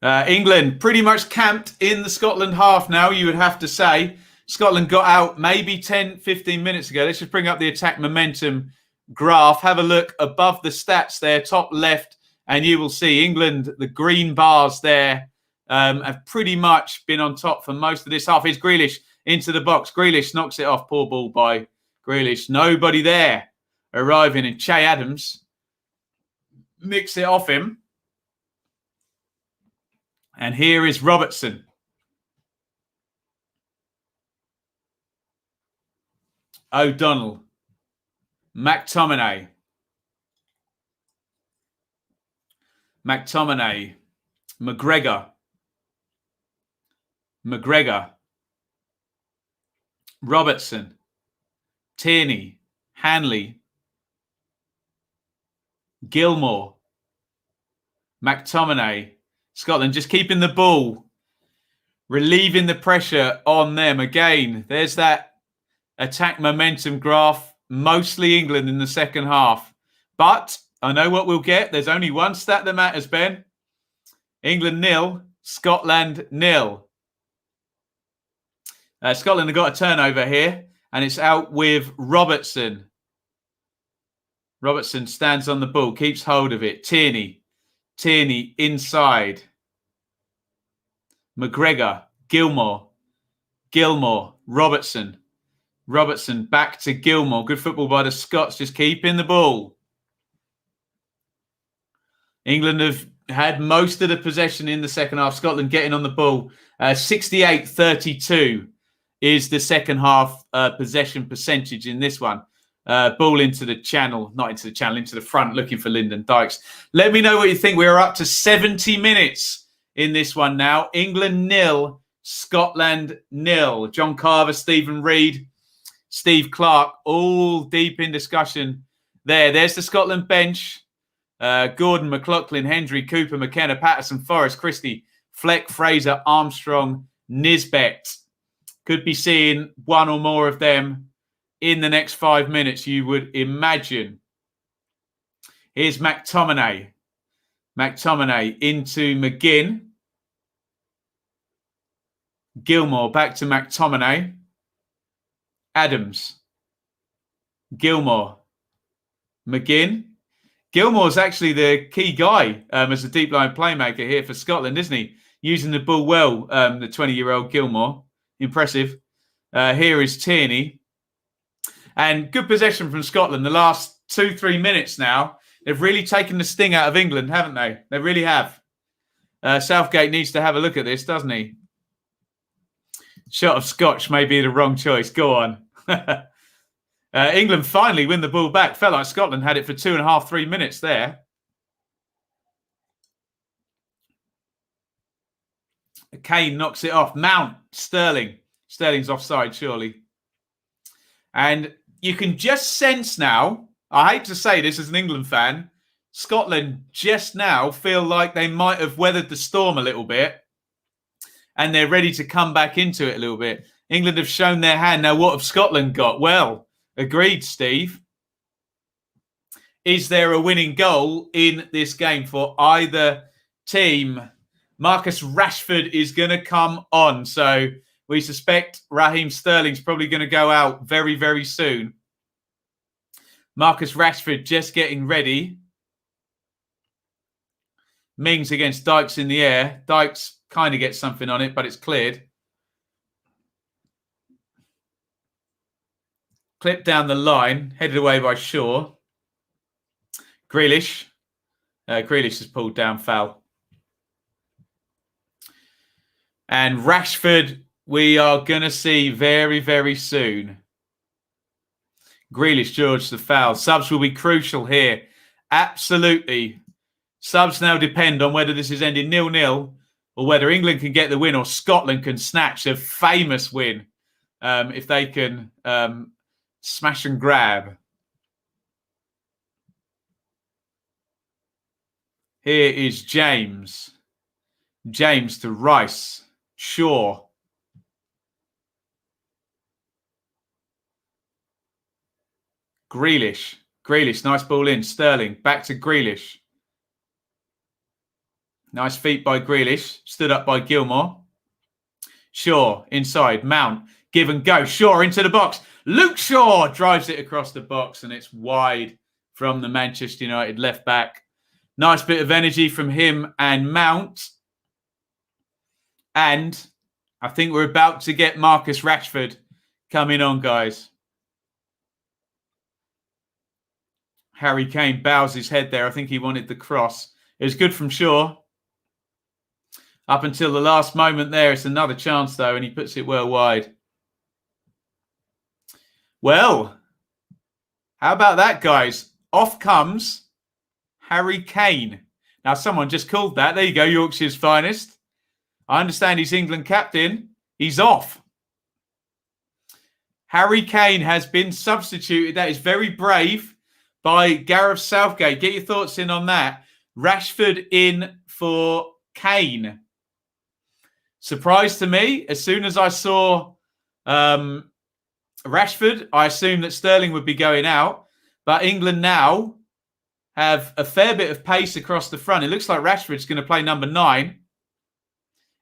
England pretty much camped in the Scotland half now, you would have to say. Scotland got out maybe 10, 15 minutes ago. Let's just bring up the attack momentum graph. Have a look above the stats there, top left, and you will see England, the green bars there, have pretty much been on top for most of this half. Here's Grealish into the box. Grealish knocks it off. Poor ball by Grealish. Nobody there arriving, and Che Adams nicks it off him. And here is Robertson. O'Donnell. McTominay. McGregor. Robertson. Tierney. Hanley. Gilmore. McTominay. Scotland just keeping the ball, relieving the pressure on them. Again, there's that attack momentum graph, mostly England in the second half. But I know what we'll get. There's only one stat that matters, Ben. England 0, Scotland 0. Scotland have got a turnover here, and it's out with Robertson. Robertson stands on the ball, keeps hold of it. Tierney inside. McGregor, Gilmore, Robertson back to Gilmore. Good football by the Scots, just keeping the ball. England have had most of the possession in the second half. Scotland getting on the ball. 68-32 is the second half possession percentage in this one. Ball into the channel, not into the channel, into the front, looking for Lyndon Dykes. Let me know what you think. We're up to 70 minutes in this one now. England 0, Scotland 0. John Carver, Stephen Reid, Steve Clark, all deep in discussion there. There's the Scotland bench. Gordon, McLaughlin, Hendry, Cooper, McKenna, Patterson, Forrest, Christie, Fleck, Fraser, Armstrong, Nisbet. Could be seeing one or more of them in the next 5 minutes, you would imagine. Here's McTominay. McTominay into McGinn. Gilmore back to McTominay. Adams. Gilmore. McGinn. Gilmore's actually the key guy as a deep line playmaker here for Scotland, isn't he? Using the ball well, the 20-year-old Gilmore. Impressive. Here is Tierney. And good possession from Scotland. The last 2-3 minutes now, they've really taken the sting out of England, haven't they? They really have. Southgate needs to have a look at this, doesn't he? Shot of Scotch may be the wrong choice. Go on. England finally win the ball back. Felt like Scotland had it for 2.5, 3 minutes there. Kane knocks it off. Mount, Sterling. Sterling's offside, surely. And you can just sense now, I hate to say this as an England fan, Scotland just now feel like they might have weathered the storm a little bit and they're ready to come back into it a little bit. England have shown their hand. Now, what have Scotland got? Well, agreed, Steve. Is there a winning goal in this game for either team? Marcus Rashford is going to come on. So we suspect Raheem Sterling's probably going to go out very, very soon. Marcus Rashford just getting ready. Mings against Dykes in the air. Dykes kind of gets something on it, but it's cleared. Clipped down the line, headed away by Shaw. Grealish. Grealish has pulled down foul. And Rashford, we are going to see very, very soon. Grealish, George, the foul. Subs will be crucial here. Absolutely. Subs now depend on whether this is ending 0-0 or whether England can get the win or Scotland can snatch a famous win if they can smash and grab. Here is James. James to Rice. Shaw. Grealish. Grealish, nice ball in. Sterling, back to Grealish. Nice feet by Grealish. Stood up by Gilmore. Shaw, inside. Mount, give and go. Shaw into the box. Luke Shaw drives it across the box and it's wide from the Manchester United left back. Nice bit of energy from him and Mount. And I think we're about to get Marcus Rashford coming on, guys. Harry Kane bows his head there. I think he wanted the cross. It was good from Shaw. Up until the last moment there. It's another chance, though, and he puts it well wide. Well, how about that, guys? Off comes Harry Kane. Now, someone just called that. There you go, Yorkshire's finest. I understand he's England captain. He's off. Harry Kane has been substituted. That is very brave by Gareth Southgate. Get your thoughts in on that. Rashford in for Kane. Surprise to me. As soon as I saw Rashford, I assumed that Sterling would be going out. But England now have a fair bit of pace across the front. It looks like Rashford's going to play number 9.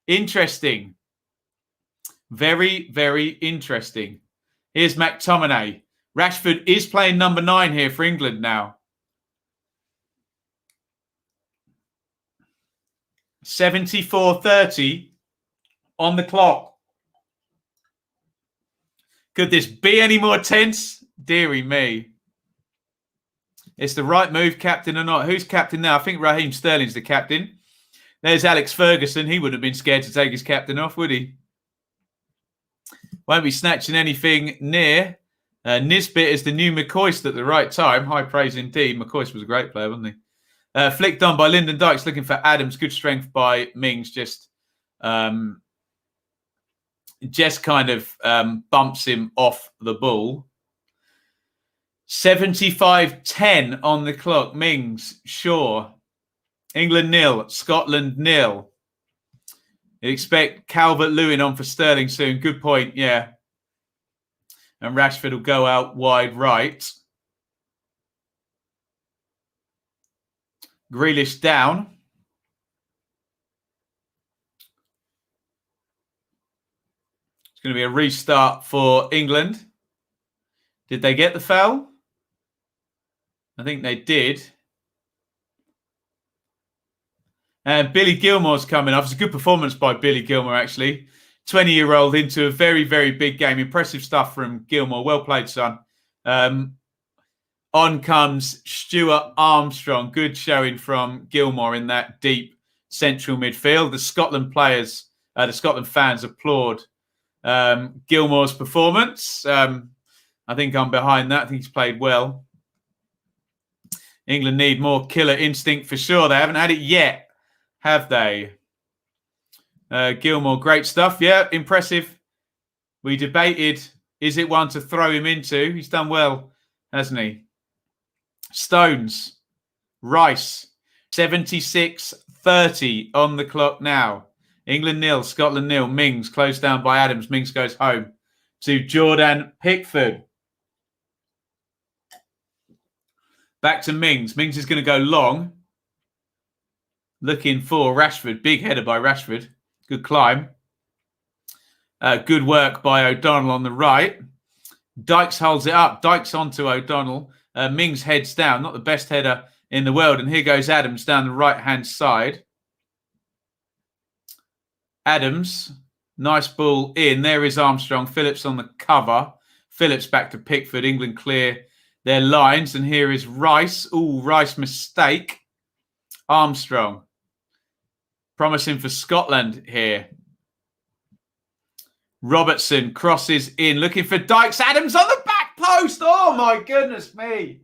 Interesting. Very, very interesting. Here's McTominay. Rashford is playing number 9 here for England now. 74:30 on the clock. Could this be any more tense? Deary me. It's the right move, captain or not. Who's captain now? I think Raheem Sterling's the captain. There's Alex Ferguson. He wouldn't have been scared to take his captain off, would he? Won't be snatching anything near. Nisbet is the new McCoist at the right time. High praise indeed. McCoist was a great player, wasn't he? Flicked on by Lyndon Dykes, looking for Adams. Good strength by Mings. Just kind of bumps him off the ball. 75:10 on the clock. Mings, Shaw. England 0, Scotland 0. You'd expect Calvert-Lewin on for Sterling soon. Good point, yeah. And Rashford will go out wide right. Grealish down. It's going to be a restart for England. Did they get the foul? I think they did. And Billy Gilmore's coming off. It's a good performance by Billy Gilmore, actually. 20-year-old into a very, very big game. Impressive stuff from Gilmore. Well played, son. On comes Stuart Armstrong. Good showing from Gilmore in that deep central midfield. The Scotland players, the Scotland fans applaud Gilmore's performance. I think I'm behind that. I think he's played well. England need more killer instinct for sure. They haven't had it yet, have they? Gilmore, great stuff. Yeah, impressive. We debated, is it one to throw him into? He's done well, hasn't he? Stones, Rice, 76-30 on the clock now. England 0, Scotland 0. Mings closed down by Adams. Mings goes home to Jordan Pickford. Back to Mings. Mings is going to go long. Looking for Rashford. Big header by Rashford. Good climb. Good work by O'Donnell on the right. Dykes holds it up. Dykes onto O'Donnell. Mings heads down. Not the best header in the world. And here goes Adams down the right-hand side. Adams. Nice ball in. There is Armstrong. Phillips on the cover. Phillips back to Pickford. England clear their lines. And here is Rice. Ooh, Rice mistake. Armstrong. Promising for Scotland here. Robertson crosses in. Looking for Dykes. Adams on the back post. Oh, my goodness me.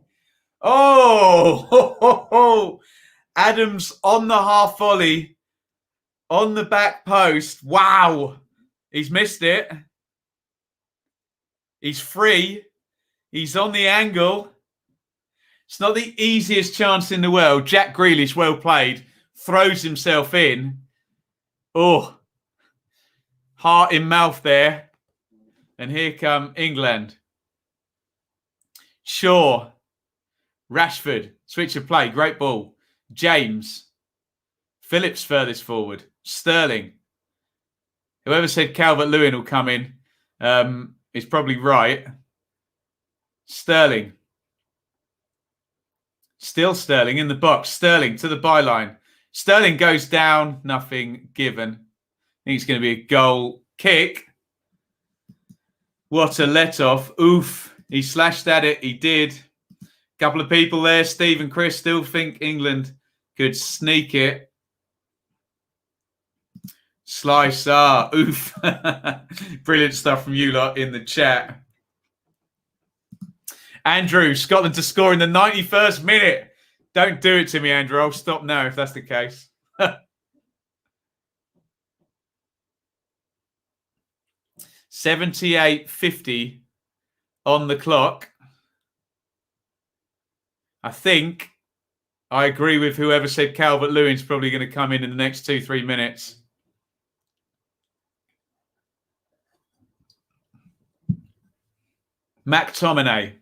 Oh, Adams on the half volley. On the back post. Wow. He's missed it. He's free. He's on the angle. It's not the easiest chance in the world. Jack Grealish, well played, throws himself in. Oh, heart in mouth there. And here come England. Shaw. Rashford. Switch of play. Great ball. James. Phillips furthest forward. Sterling. Whoever said Calvert-Lewin will come in is probably right. Sterling. Still Sterling in the box. Sterling to the byline. Sterling goes down. Nothing given. I think it's going to be a goal kick. What a let-off. Oof. He slashed at it. He did. A couple of people there. Steve and Chris still think England could sneak it. Slicer. Oof. Brilliant stuff from you lot in the chat. Andrew, Scotland to score in the 91st minute. Don't do it to me, Andrew. I'll stop now if that's the case. 78:50 on the clock. I think I agree with whoever said Calvert-Lewin's probably going to come in the next 2-3 minutes. McTominay.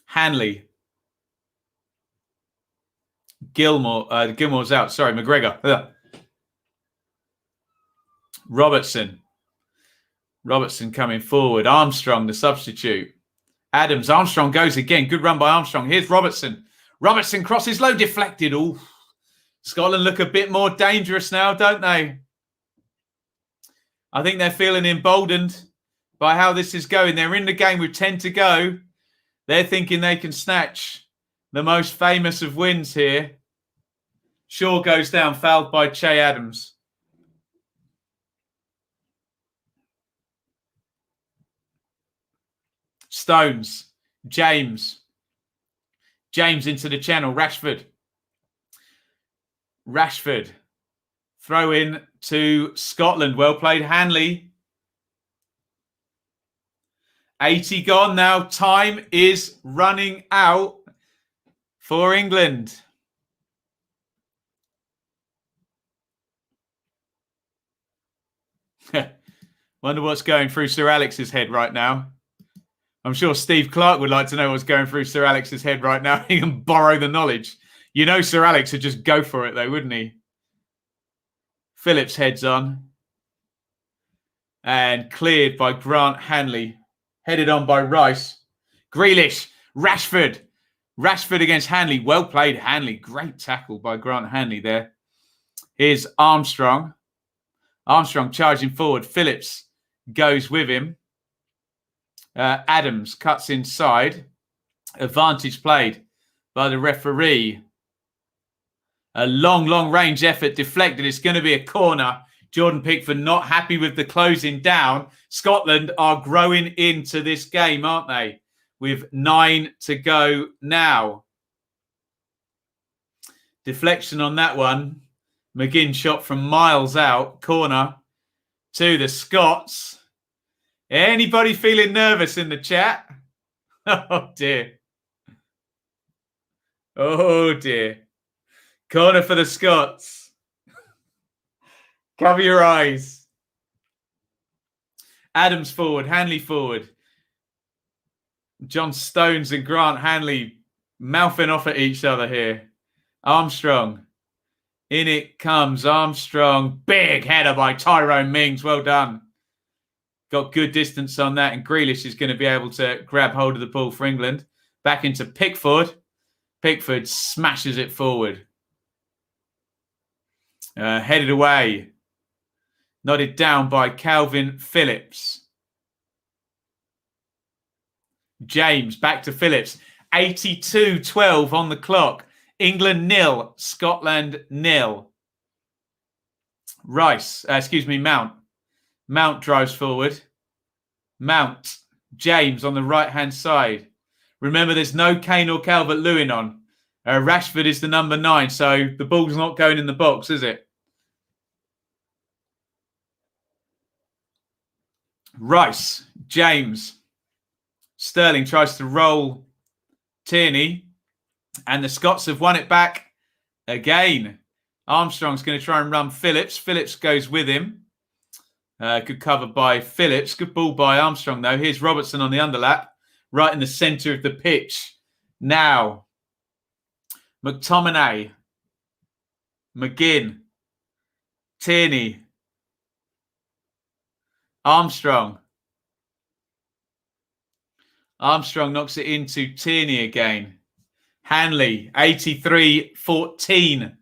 Hanley. Gilmore's out. Sorry, McGregor. Ugh. Robertson coming forward. Armstrong, the substitute. Adams. Armstrong goes again. Good run by Armstrong. Here's Robertson. Robertson crosses low, deflected. Ooh. Scotland look a bit more dangerous now, don't they? I think they're feeling emboldened by how this is going. They're in the game with 10 to go. They're thinking they can snatch the most famous of wins here. Shaw goes down, fouled by Che Adams. Stones. James into the channel. Rashford. Throw in to Scotland. Well played, Hanley. 80 gone now. Time is running out for England. Wonder what's going through Sir Alex's head right now. I'm sure Steve Clark would like to know what's going through Sir Alex's head right now. He can borrow the knowledge. You know Sir Alex would just go for it though, wouldn't he? Phillips heads on. And cleared by Grant Hanley. Headed on by Rice. Grealish. Rashford. Rashford against Hanley. Well played, Hanley. Great tackle by Grant Hanley there. Here's Armstrong. Armstrong charging forward. Phillips goes with him. Adams cuts inside. Advantage played by the referee. A long range effort deflected. It's going to be a corner. Jordan Pickford not happy with the closing down. Scotland are growing into this game, aren't they? With 9 to go now. Deflection on that one. McGinn shot from miles out. Corner to the Scots. Anybody feeling nervous in the chat? Oh, dear. Oh, dear. Corner for the Scots. Cover your eyes. Adams forward. Hanley forward. John Stones and Grant Hanley mouthing off at each other here. Armstrong. In it comes Armstrong. Big header by Tyrone Mings. Well done. Got good distance on that. And Grealish is going to be able to grab hold of the ball for England. Back into Pickford. Pickford smashes it forward. Headed away. Nodded down by Calvin Phillips. James back to Phillips. 82-12 on the clock. England 0, Scotland 0. Mount. Mount drives forward. Mount. James on the right-hand side. Remember, there's no Kane or Calvert-Lewin on. Rashford is the number 9, so the ball's not going in the box, is it? Rice. James. Sterling tries to roll Tierney. And the Scots have won it back again. Armstrong's going to try and run Phillips. Phillips goes with him. Good cover by Phillips. Good ball by Armstrong, though. Here's Robertson on the underlap. Right in the centre of the pitch. Now, McTominay. McGinn. Tierney. Armstrong. Armstrong knocks it into Tierney again. Hanley, 83-14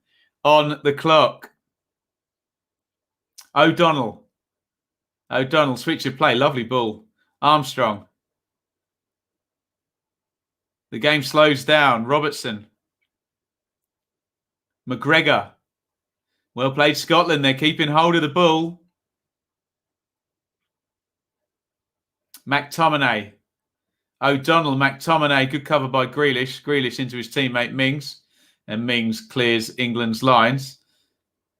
on the clock. O'Donnell, switch of play. Lovely ball. Armstrong. The game slows down. Robertson. McGregor. Well played, Scotland. They're keeping hold of the ball. McTominay. O'Donnell, McTominay, good cover by Grealish. Grealish into his teammate Mings. And Mings clears England's lines.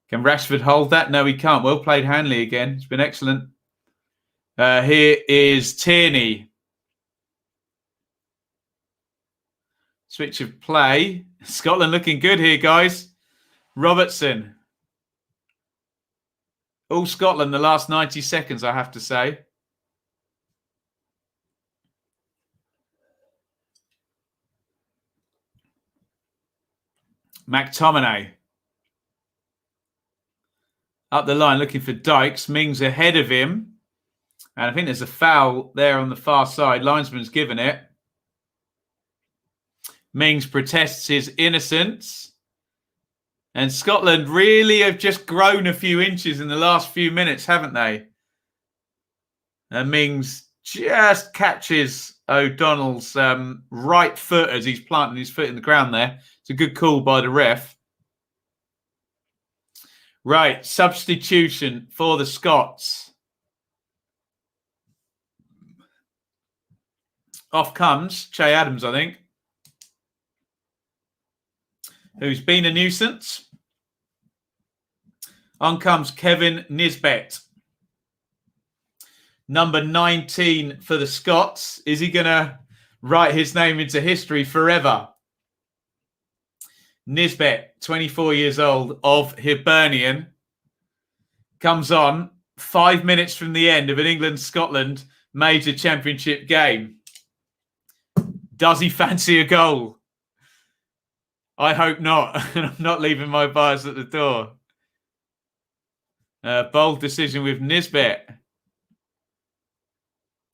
Can Rashford hold that? No, he can't. Well played, Hanley again. It's been excellent. Here is Tierney. Switch of play. Scotland looking good here, guys. Robertson. All Scotland the last 90 seconds, I have to say. McTominay. Up the line looking for Dykes. Mings ahead of him. And I think there's a foul there on the far side. Linesman's given it. Mings protests his innocence. And Scotland really have just grown a few inches in the last few minutes, haven't they? And Mings just catches O'Donnell's right foot as he's planting his foot in the ground there. It's a good call by the ref. Right, substitution for the Scots. Off comes Che Adams, I think, who's been a nuisance. On comes Kevin Nisbet. Number 19 for the Scots. Is he going to write his name into history forever? Nisbet, 24 years old, of Hibernian, comes on. 5 minutes from the end of an England-Scotland major championship game. Does he fancy a goal? I hope not. I'm not leaving my bias at the door. Bold decision with Nisbet.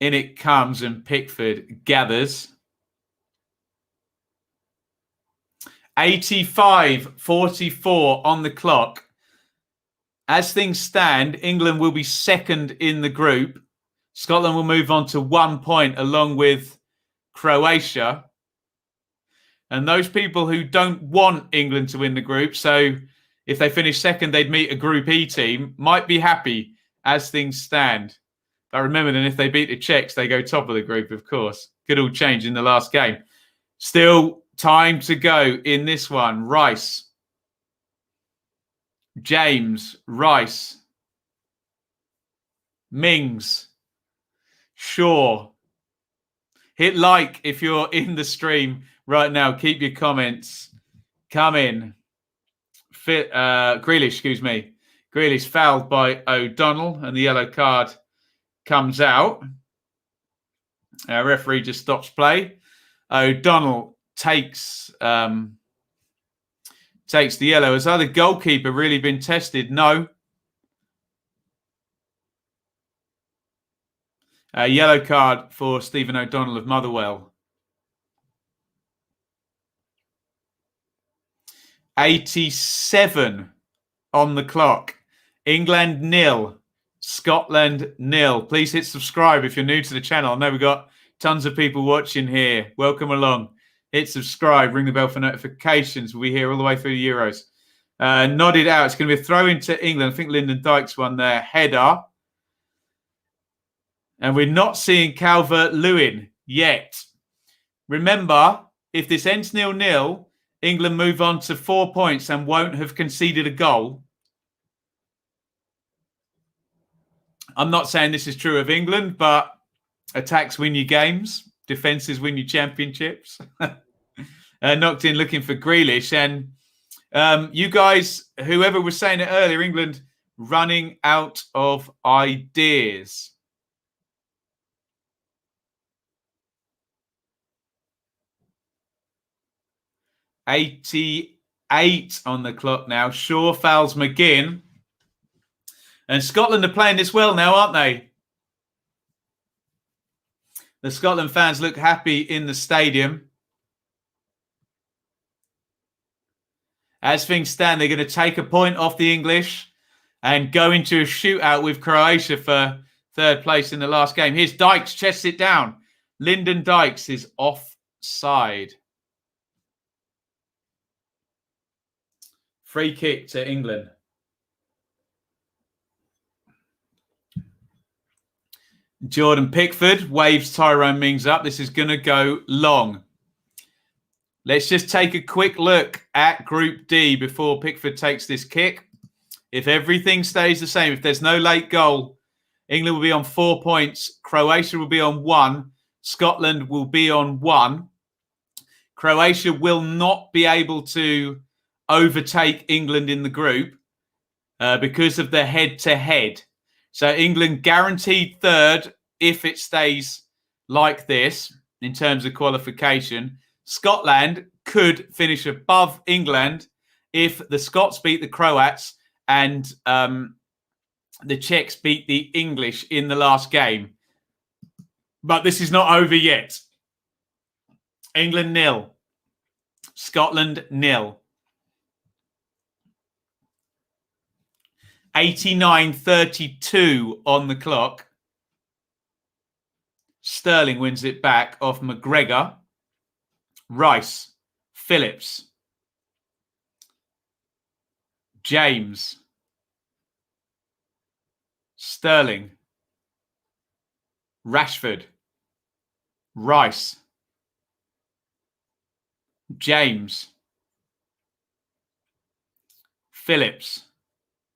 In it comes and Pickford gathers. 85-44 on the clock. As things stand, England will be second in the group. Scotland will move on to 1 point along with Croatia. And those people who don't want England to win the group, so if they finish second, they'd meet a Group E team, might be happy as things stand. But remember, then if they beat the Czechs, they go top of the group, of course. Could all change in the last game. Still time to go in this one. Rice. James. Rice. Mings. Shaw. Hit like if you're in the stream right now. Keep your comments coming. Grealish, excuse me. Grealish fouled by O'Donnell and the yellow card comes out. Referee just stops play. O'Donnell takes the yellow. Has either goalkeeper really been tested? No. Yellow card for Stephen O'Donnell of Motherwell. 87 on the clock. England 0. Scotland 0. Please hit subscribe if you're new to the channel. I know we've got tons of people watching here. Welcome along. Hit subscribe. Ring the bell for notifications. We'll be here all the way through the Euros. Nodded out. It's going to be a throw into England. I think Lyndon Dykes won their header. And we're not seeing Calvert-Lewin yet. Remember, if this ends 0-0, England move on to 4 points and won't have conceded a goal. I'm not saying this is true of England, but attacks win you games. Defences win you championships. Knocked in looking for Grealish. And you guys, whoever was saying it earlier, England running out of ideas. $88 on the clock now. Shaw fouls McGinn. And Scotland are playing this well now, aren't they? The Scotland fans look happy in the stadium. As things stand, they're going to take a point off the English and go into a shootout with Croatia for third place in the last game. Here's Dykes, chests it down. Lyndon Dykes is offside. Free kick to England. Jordan Pickford waves Tyrone Mings up. This is going to go long. Let's just take a quick look at Group D before Pickford takes this kick. If everything stays the same, if there's no late goal, England will be on 4 points. Croatia will be on 1. Scotland will be on 1. Croatia will not be able to overtake England in the group because of the head-to-head. So England guaranteed third if it stays like this in terms of qualification. Scotland could finish above England if the Scots beat the Croats and the Czechs beat the English in the last game. But this is not over yet. England 0. Scotland 0. 89-32 on the clock. Sterling wins it back off McGregor. Rice. Phillips. James. Sterling. Rashford. Rice. James. Phillips.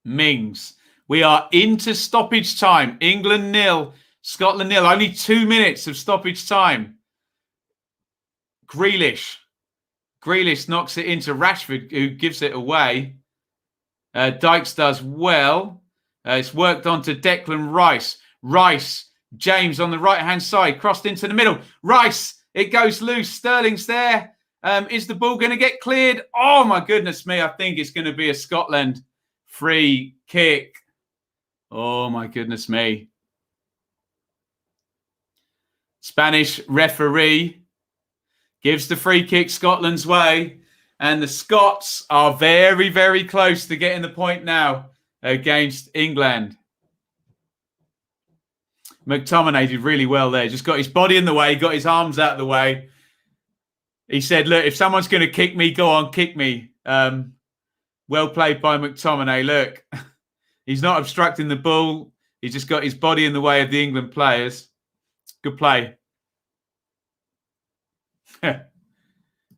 Mings. We are into stoppage time. England 0, Scotland 0. Only 2 minutes of stoppage time. Grealish. Grealish knocks it into Rashford, who gives it away. Dykes does well. It's worked on to Declan Rice. Rice, James on the right-hand side, crossed into the middle. Rice, it goes loose. Sterling's there. Is the ball going to get cleared? Oh, my goodness me. I think it's going to be a Scotland free kick. Oh, my goodness me. Spanish referee gives the free kick Scotland's way. And the Scots are very, very close to getting the point now against England. McTominay did really well there. Just got his body in the way, got his arms out of the way. He said, look, if someone's going to kick me, go on, kick me. Well played by McTominay. Look, he's not obstructing the ball. He's just got his body in the way of the England players. Good play.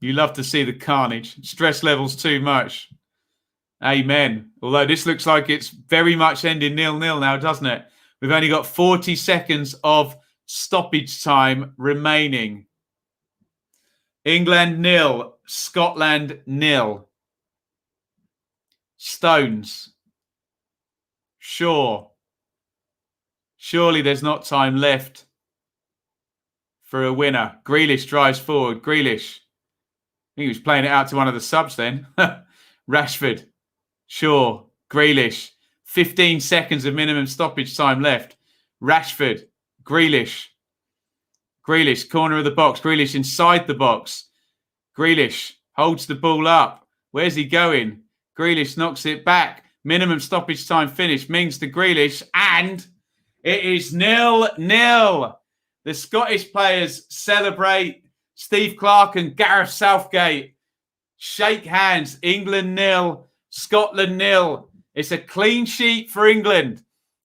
You love to see the carnage. Stress levels too much. Amen. Although this looks like it's very much ending 0-0 now, doesn't it? We've only got 40 seconds of stoppage time remaining. England 0, Scotland 0. Stones. Sure. Surely there's not time left for a winner. Grealish drives forward. Grealish. I think he was playing it out to one of the subs then. Rashford. Sure. Grealish. 15 seconds of minimum stoppage time left. Rashford. Grealish. Grealish, corner of the box. Grealish inside the box. Grealish holds the ball up. Where's he going? Grealish knocks it back. Minimum stoppage time finished. Mings to Grealish. And it is 0-0. The Scottish players celebrate. Steve Clarke and Gareth Southgate shake hands. England 0, Scotland 0. It's a clean sheet for England.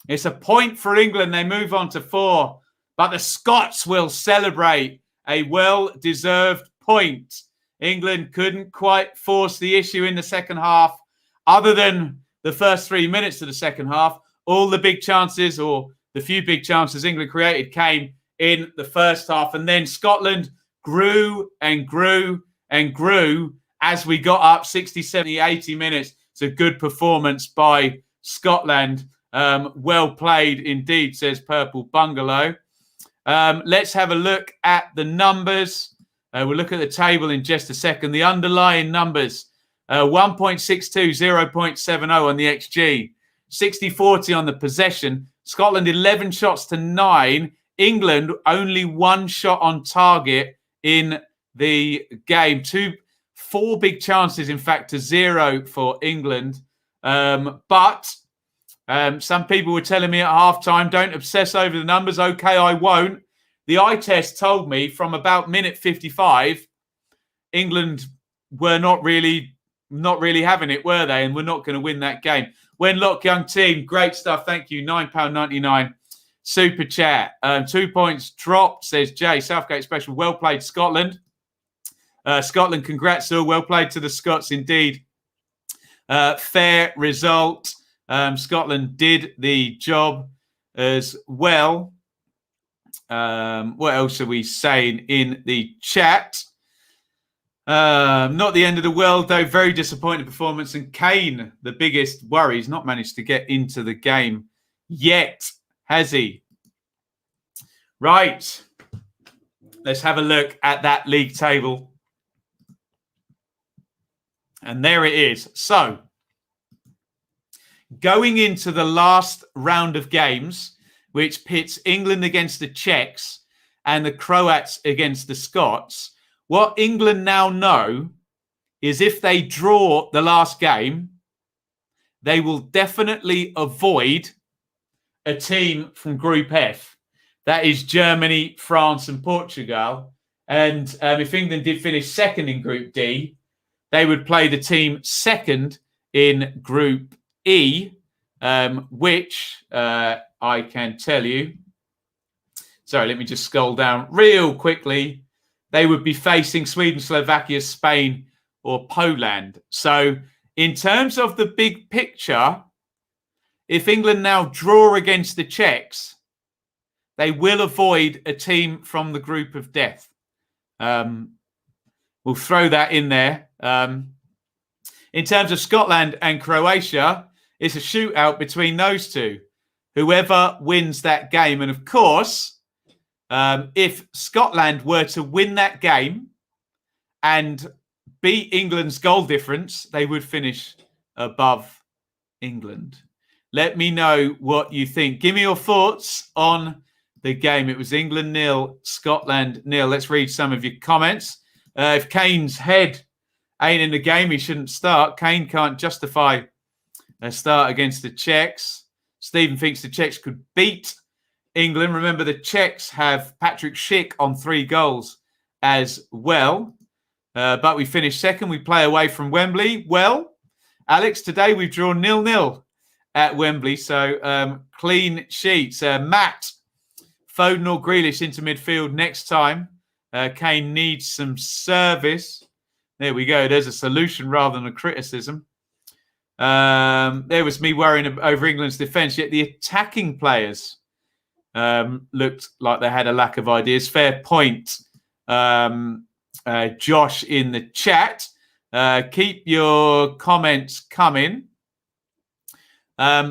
It's a point for England. They move on to 4. But the Scots will celebrate a well-deserved point. England couldn't quite force the issue in the second half. Other than the first 3 minutes of the second half, all the big chances, or the few big chances England created, came in the first half. And then Scotland grew and grew and grew as we got up 60, 70, 80 minutes. It's a good performance by Scotland. Well played indeed, says Purple Bungalow. Let's have a look at the numbers. We'll look at the table in just a second. The underlying numbers, 1.62, 0.70 on the XG, 60-40 on the possession. Scotland 11 shots to 9. England only 1 shot on target in the game. 4 big chances, in fact, to 0 for England. But some people were telling me at halftime, don't obsess over the numbers. Okay, I won't. The eye test told me from about minute 55, England were not really having it, were they? And we're not going to win that game. Wenlock Young Team, great stuff. Thank you. £9.99 super chat. 2 points dropped, says Jay. Southgate special. Well played, Scotland. Scotland, congrats all. Well played to the Scots indeed. Fair result. Scotland did the job as well. What else are we saying in the chat? Not the end of the world, though. Very disappointing performance. And Kane, the biggest worry, he's not managed to get into the game yet, has he? Right. Let's have a look at that league table. And there it is. So, going into the last round of games, which pits England against the Czechs and the Croats against the Scots, what England now know is if they draw the last game, they will definitely avoid a team from Group F. That is Germany, France and Portugal. And if England did finish second in Group D, they would play the team second in Group E, which I can tell you. Sorry, let me just scroll down real quickly. They would be facing Sweden, Slovakia, Spain, or Poland. So in terms of the big picture, if England now draw against the Czechs, they will avoid a team from the group of death. We'll throw that in there. In terms of Scotland and Croatia, It's a shootout between those two. Whoever wins that game. And of course, if Scotland were to win that game and beat England's goal difference, they would finish above England. Let me know what you think. Give me your thoughts on the game. It was England 0, Scotland 0. Let's read some of your comments. If Kane's head ain't in the game, he shouldn't start. Kane can't justify a start against the Czechs. Stephen thinks the Czechs could beat England. Remember, the Czechs have Patrick Schick on 3 goals as well. But we finished second. We play away from Wembley. Well, Alex, today we've drawn 0-0 at Wembley. So clean sheets. Matt, Foden or Grealish into midfield next time. Kane needs some service. There we go. There's a solution rather than a criticism. There was me worrying over England's defence, yet the attacking players looked like they had a lack of ideas. Fair point, Josh in the chat. Keep your comments coming.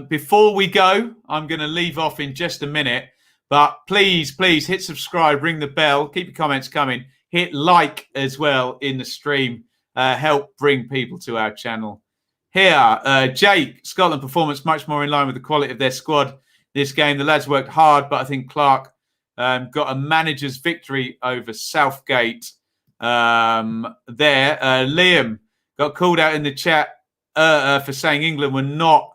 Before we go, I'm going to leave off in just a minute, but please hit subscribe, ring the bell, keep your comments coming. Hit like as well in the stream. Help bring people to our channel. Here, Jake, Scotland performance much more in line with the quality of their squad this game. The lads worked hard, but I think Clark got a manager's victory over Southgate there. Liam got called out in the chat for saying England were not,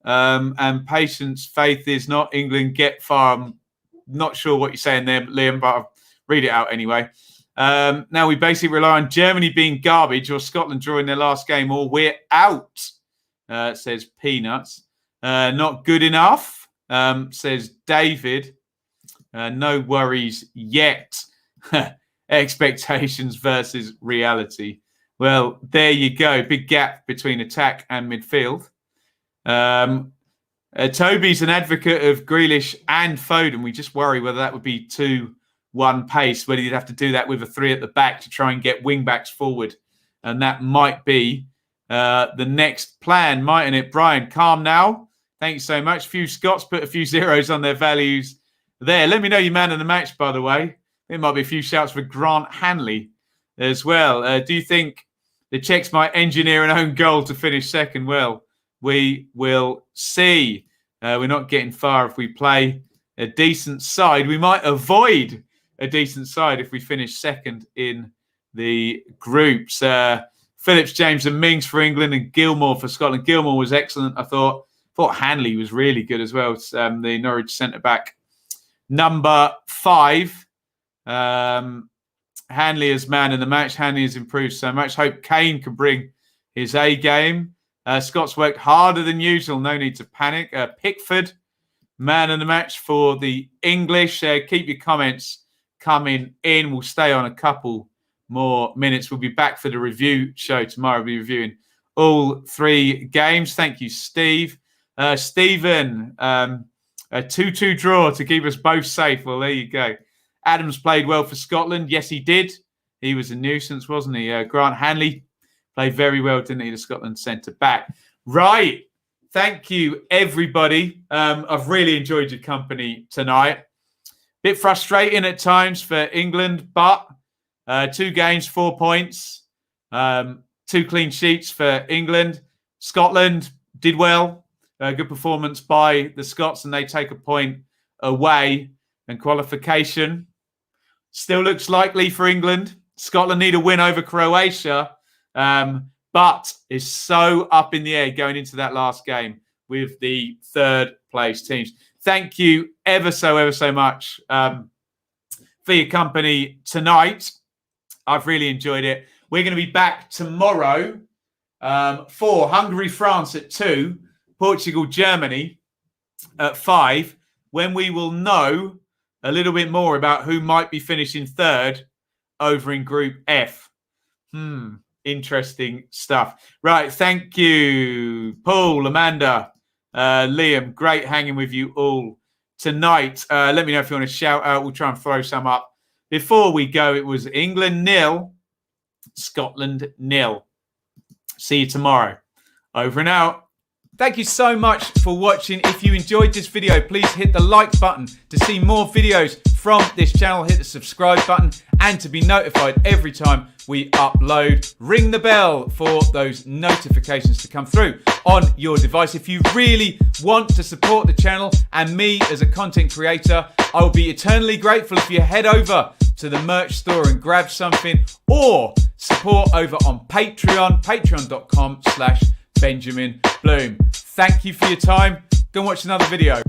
and patience, faith is not. England get far. I'm not sure what you're saying there, Liam, but I'll read it out anyway. Now we basically rely on Germany being garbage or Scotland drawing their last game or we're out, says Peanuts. Not good enough, says David. No worries yet. Expectations versus reality. Well, there you go. Big gap between attack and midfield. Toby's an advocate of Grealish and Foden. We just worry whether that would be 2-1 pace, whether you'd have to do that with a 3 at the back to try and get wing backs forward. And that might be the next plan, mightn't it? Brian, calm now. Thank you so much. A few Scots put a few zeros on their values there. Let me know your man of the match, by the way. There might be a few shouts for Grant Hanley as well. Do you think the Czechs might engineer an own goal to finish second? Well, we will see. We're not getting far if we play a decent side. We might avoid a decent side if we finish second in the groups. Phillips, James and Mings for England and Gilmore for Scotland. Gilmore was excellent. I thought Hanley was really good as well. The Norwich centre-back. Number 5. Hanley as man in the match. Hanley has improved so much. Hope Kane can bring his A game. Scott's worked harder than usual. No need to panic. Pickford, man in the match for the English. Keep your comments coming in. We'll stay on a couple more minutes. We'll be back for the review show tomorrow. We'll be reviewing all 3 games. Thank you, Steve. Stephen, a 2-2 draw to keep us both safe. Well, there you go. Adams played well for Scotland. Yes, he did. He was a nuisance, wasn't he? Grant Hanley played very well, didn't he, the Scotland centre-back. Right. Thank you, everybody. I've really enjoyed your company tonight. Bit frustrating at times for England, but 2 games, 4 points, 2 clean sheets for England. Scotland did well. Good performance by the Scots, and they take a point away. And qualification still looks likely for England. Scotland need a win over Croatia, but is so up in the air going into that last game with the 3rd place teams. Thank you ever so much for your company tonight. I've really enjoyed it. We're going to be back tomorrow for Hungary, France at 2, Portugal, Germany at 5, when we will know a little bit more about who might be finishing 3rd over in Group F. Interesting stuff. Right, thank you, Paul, Amanda, Liam. Great hanging with you all tonight. Let me know if you want to shout out. We'll try and throw some up. Before we go, it was England 0, Scotland 0. See you tomorrow. Over and out. Thank you so much for watching. If you enjoyed this video, please hit the like button to see more videos from this channel. Hit the subscribe button and to be notified every time we upload. Ring the bell for those notifications to come through on your device. If you really want to support the channel and me as a content creator, I will be eternally grateful if you head over to the merch store and grab something, or support over on Patreon, patreon.com/Benjamin Bloom. Thank you for your time. Go and watch another video.